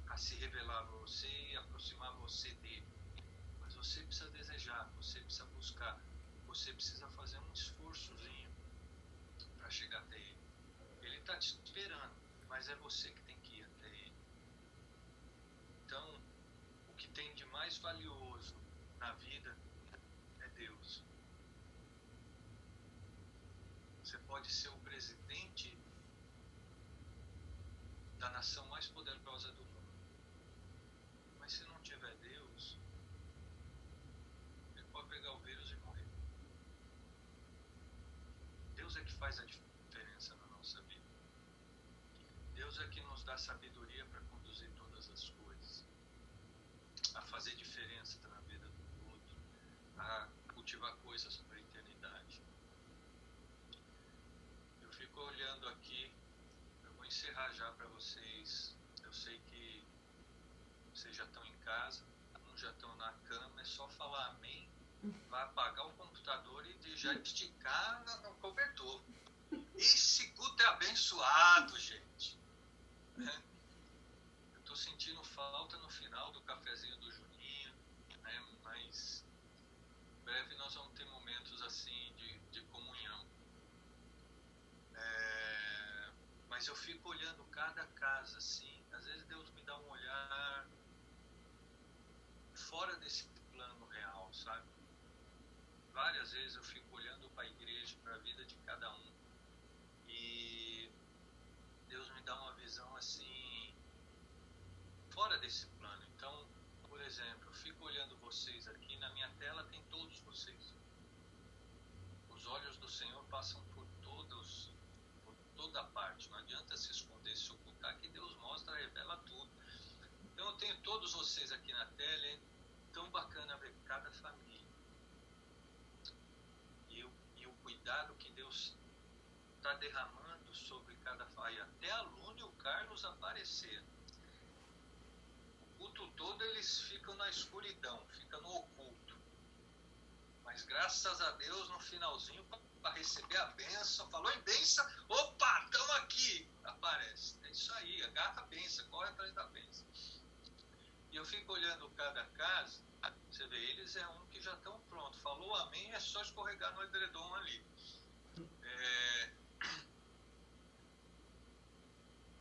a se revelar a você e aproximar você dele. Mas você precisa desejar, você precisa buscar, você precisa fazer um esforçozinho para chegar até ele. Ele está te esperando, mas é você que tem que ir até ele. Então, o que tem de mais valioso na vida é Deus. Você pode ser o presidente da nação mais poderosa do mundo, mas se não tiver Deus, ele pode pegar o vírus e morrer. Deus é que faz a diferença na nossa vida. Deus é que nos dá sabedoria para conduzir todas as coisas, a fazer diferença na vida do outro, a cultivar coisas para a eternidade. Eu fico olhando aqui, eu vou encerrar já para vocês. Eu sei que vocês já estão em casa, uns já estão na cama, é só falar amém, vai apagar o computador e já esticar no cobertor. Esse culto é abençoado, gente. Eu estou sentindo falta no final do cafezinho do Juninho, né? Mas em breve nós vamos ter momentos assim de comunhão. Mas eu fico olhando cada casa assim, às vezes Deus me dá um olhar fora desse plano real, sabe? Várias vezes eu fico olhando para a igreja, para a vida de cada um, e Deus me dá uma visão assim fora desse plano. Então, por exemplo, eu fico olhando vocês aqui, na minha tela tem todos vocês. Os olhos do Senhor passam por toda parte, não adianta se esconder, se ocultar, que Deus mostra, revela tudo. Então eu tenho todos vocês aqui na tela, é tão bacana ver cada família e o cuidado que Deus está derramando sobre cada família. Até a Luna e o Carlos apareceram. O culto todo eles ficam na escuridão, ficam no oculto. Mas graças a Deus, no finalzinho, para receber a bênção, falou em bênção, opa, estamos aqui, aparece. É isso aí, agarra a bênção, corre atrás da bênção. E eu fico olhando cada casa, você vê, eles é um que já estão prontos. Falou amém, é só escorregar no edredom ali.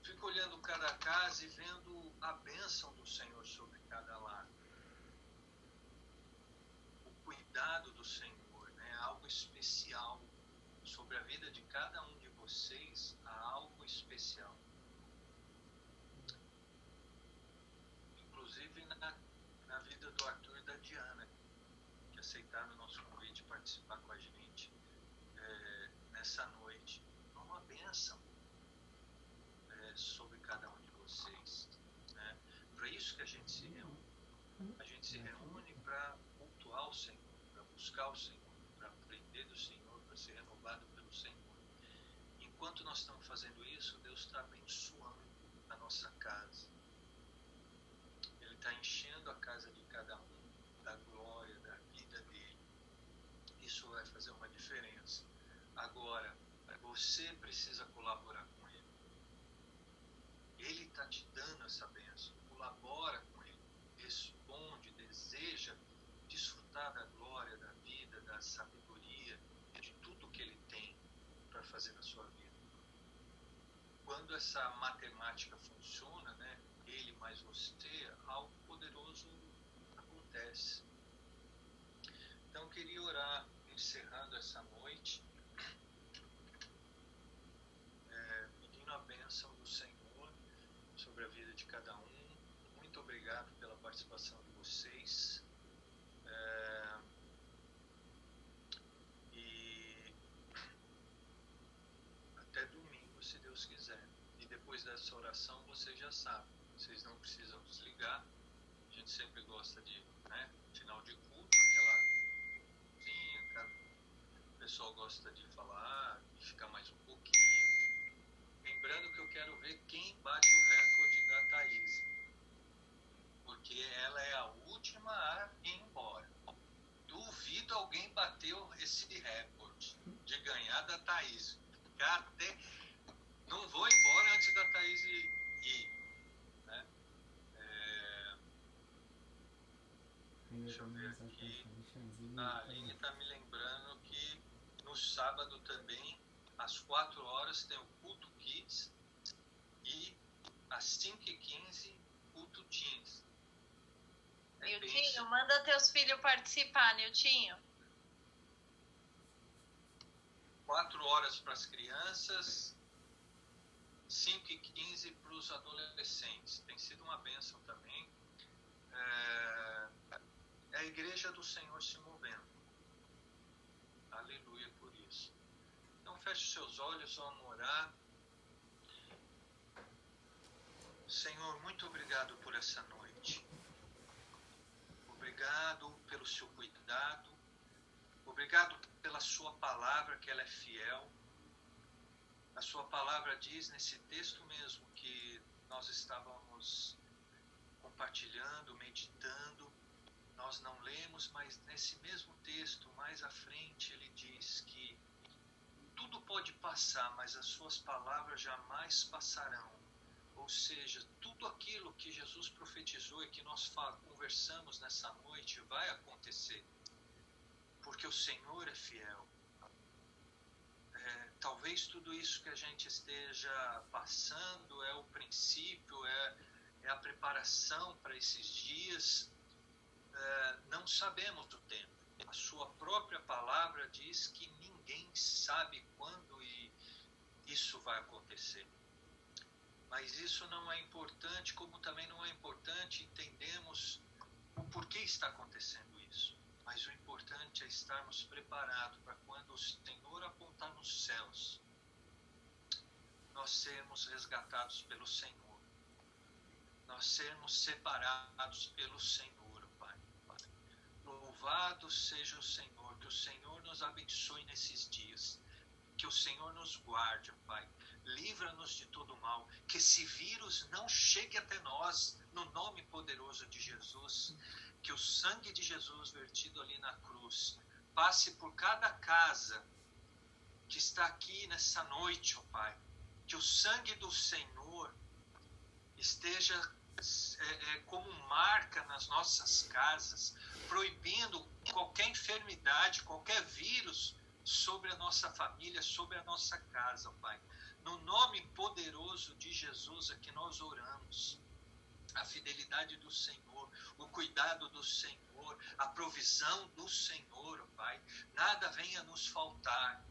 Fico olhando cada casa e vendo a bênção do Senhor sobre cada lar. O cuidado do Senhor, né? Algo especial sobre a vida de cada um de vocês, há algo especial. Inclusive na vida do Arthur e da Diana, que aceitaram o nosso convite de participar com a gente nessa noite. É uma bênção sobre cada um de vocês, né? Para isso que a gente se reúne. A gente se reúne para cultuar o Senhor, para buscar o Senhor, para aprender do Senhor, para ser renovado pelo Senhor. Enquanto nós estamos fazendo isso, Deus está abençoando a nossa casa. Ele está enchendo a casa de cada um da glória, da vida dele. Isso vai fazer uma diferença. Agora, você precisa colaborar com ele. Ele está te dando essa bênção. Colabora com ele. Responde, deseja desfrutar da glória, da vida, da sabedoria, de tudo que ele tem para fazer na sua vida. Quando essa matemática funciona, né, ele mais você, algo poderoso acontece. Então eu queria orar, encerrando essa noite, pedindo a bênção do Senhor sobre a vida de cada um. Muito obrigado pela participação de vocês. Deus quiser. E depois dessa oração, você já sabe, vocês não precisam desligar. A gente sempre gosta de, né, final de culto, o pessoal gosta de falar, de ficar mais um pouquinho. Lembrando que eu quero ver quem bate o recorde da Thaís, porque ela é a última a ir embora. Duvido alguém bateu esse recorde de ganhar da Thaís. Não vou embora antes da Thaís ir. Né? Deixa eu ver aqui. A Aline está me lembrando que no sábado também, às 4 horas, tem o culto Kids e às 5h15, culto Teens. Niltinho, manda teus filhos participar, Niltinho. 4 horas para as crianças, 5h15 para os adolescentes. Tem sido uma bênção também. É a igreja do Senhor se movendo. Aleluia por isso. Então feche seus olhos, vamos orar. Senhor, muito obrigado por essa noite. Obrigado pelo seu cuidado. Obrigado pela sua palavra, que ela é fiel. A sua palavra diz nesse texto mesmo que nós estávamos compartilhando, meditando. Nós não lemos, mas nesse mesmo texto, mais à frente, ele diz que tudo pode passar, mas as suas palavras jamais passarão. Ou seja, tudo aquilo que Jesus profetizou e que nós conversamos nessa noite vai acontecer. Porque o Senhor é fiel. Talvez tudo isso que a gente esteja passando é o princípio, é a preparação para esses dias. Não sabemos do tempo. A sua própria palavra diz que ninguém sabe quando isso vai acontecer. Mas isso não é importante, como também não é importante entendermos o porquê está acontecendo isso. Mas o importante é estarmos preparados para quando o Senhor apontar nos céus, nós sermos resgatados pelo Senhor. Nós sermos separados pelo Senhor, Pai. Louvado seja o Senhor, que o Senhor nos abençoe nesses dias. Que o Senhor nos guarde, Pai. Livra-nos de todo mal. Que esse vírus não chegue até nós, no nome poderoso de Jesus. Que o sangue de Jesus vertido ali na cruz passe por cada casa que está aqui nessa noite, ó Pai. Que o sangue do Senhor esteja como marca nas nossas casas, proibindo qualquer enfermidade, qualquer vírus sobre a nossa família, sobre a nossa casa, ó Pai. No nome poderoso de Jesus é que nós oramos. A fidelidade do Senhor, o cuidado do Senhor, a provisão do Senhor, ó Pai. Nada venha nos faltar.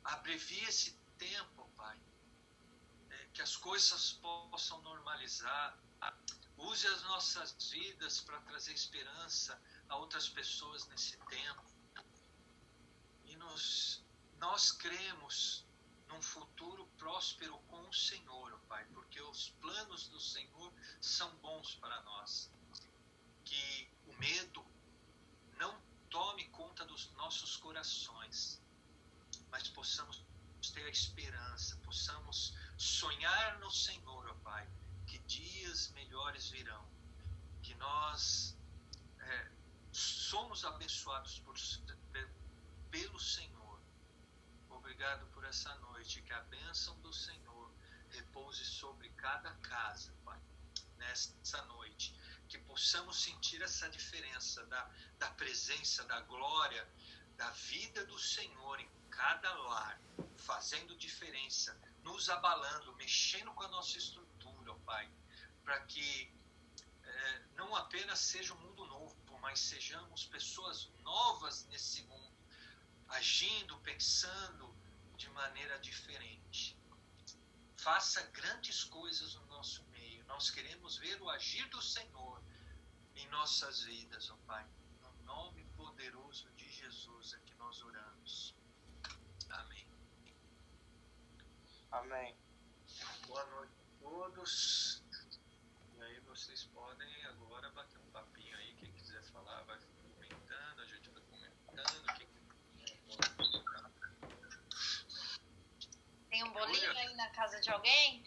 Abrevie esse tempo, ó Pai. Que as coisas possam normalizar. Use as nossas vidas para trazer esperança a outras pessoas nesse tempo. E nós cremos num futuro próspero com o Senhor, ó Pai, porque os planos do Senhor são bons para nós. Que o medo não tome conta dos nossos corações, mas possamos ter a esperança, possamos sonhar no Senhor, ó Pai, que dias melhores virão, que nós somos abençoados pelo Senhor. Obrigado por essa noite, que a bênção do Senhor repouse sobre cada casa, Pai, nessa noite, que possamos sentir essa diferença da presença, da glória, da vida do Senhor em cada lar, fazendo diferença, nos abalando, mexendo com a nossa estrutura, ó Pai, para que não apenas seja um mundo novo, mas sejamos pessoas novas nesse mundo, agindo, pensando de maneira diferente. Faça grandes coisas no nosso meio. Nós queremos ver o agir do Senhor em nossas vidas, ó Pai. No nome poderoso de Jesus é que nós oramos. Amém. Amém. Boa noite a todos. E aí vocês podem agora bater um papinho aí. Quem quiser falar vai comentando, a gente vai comentando. Tem um bolinho aí na casa de alguém?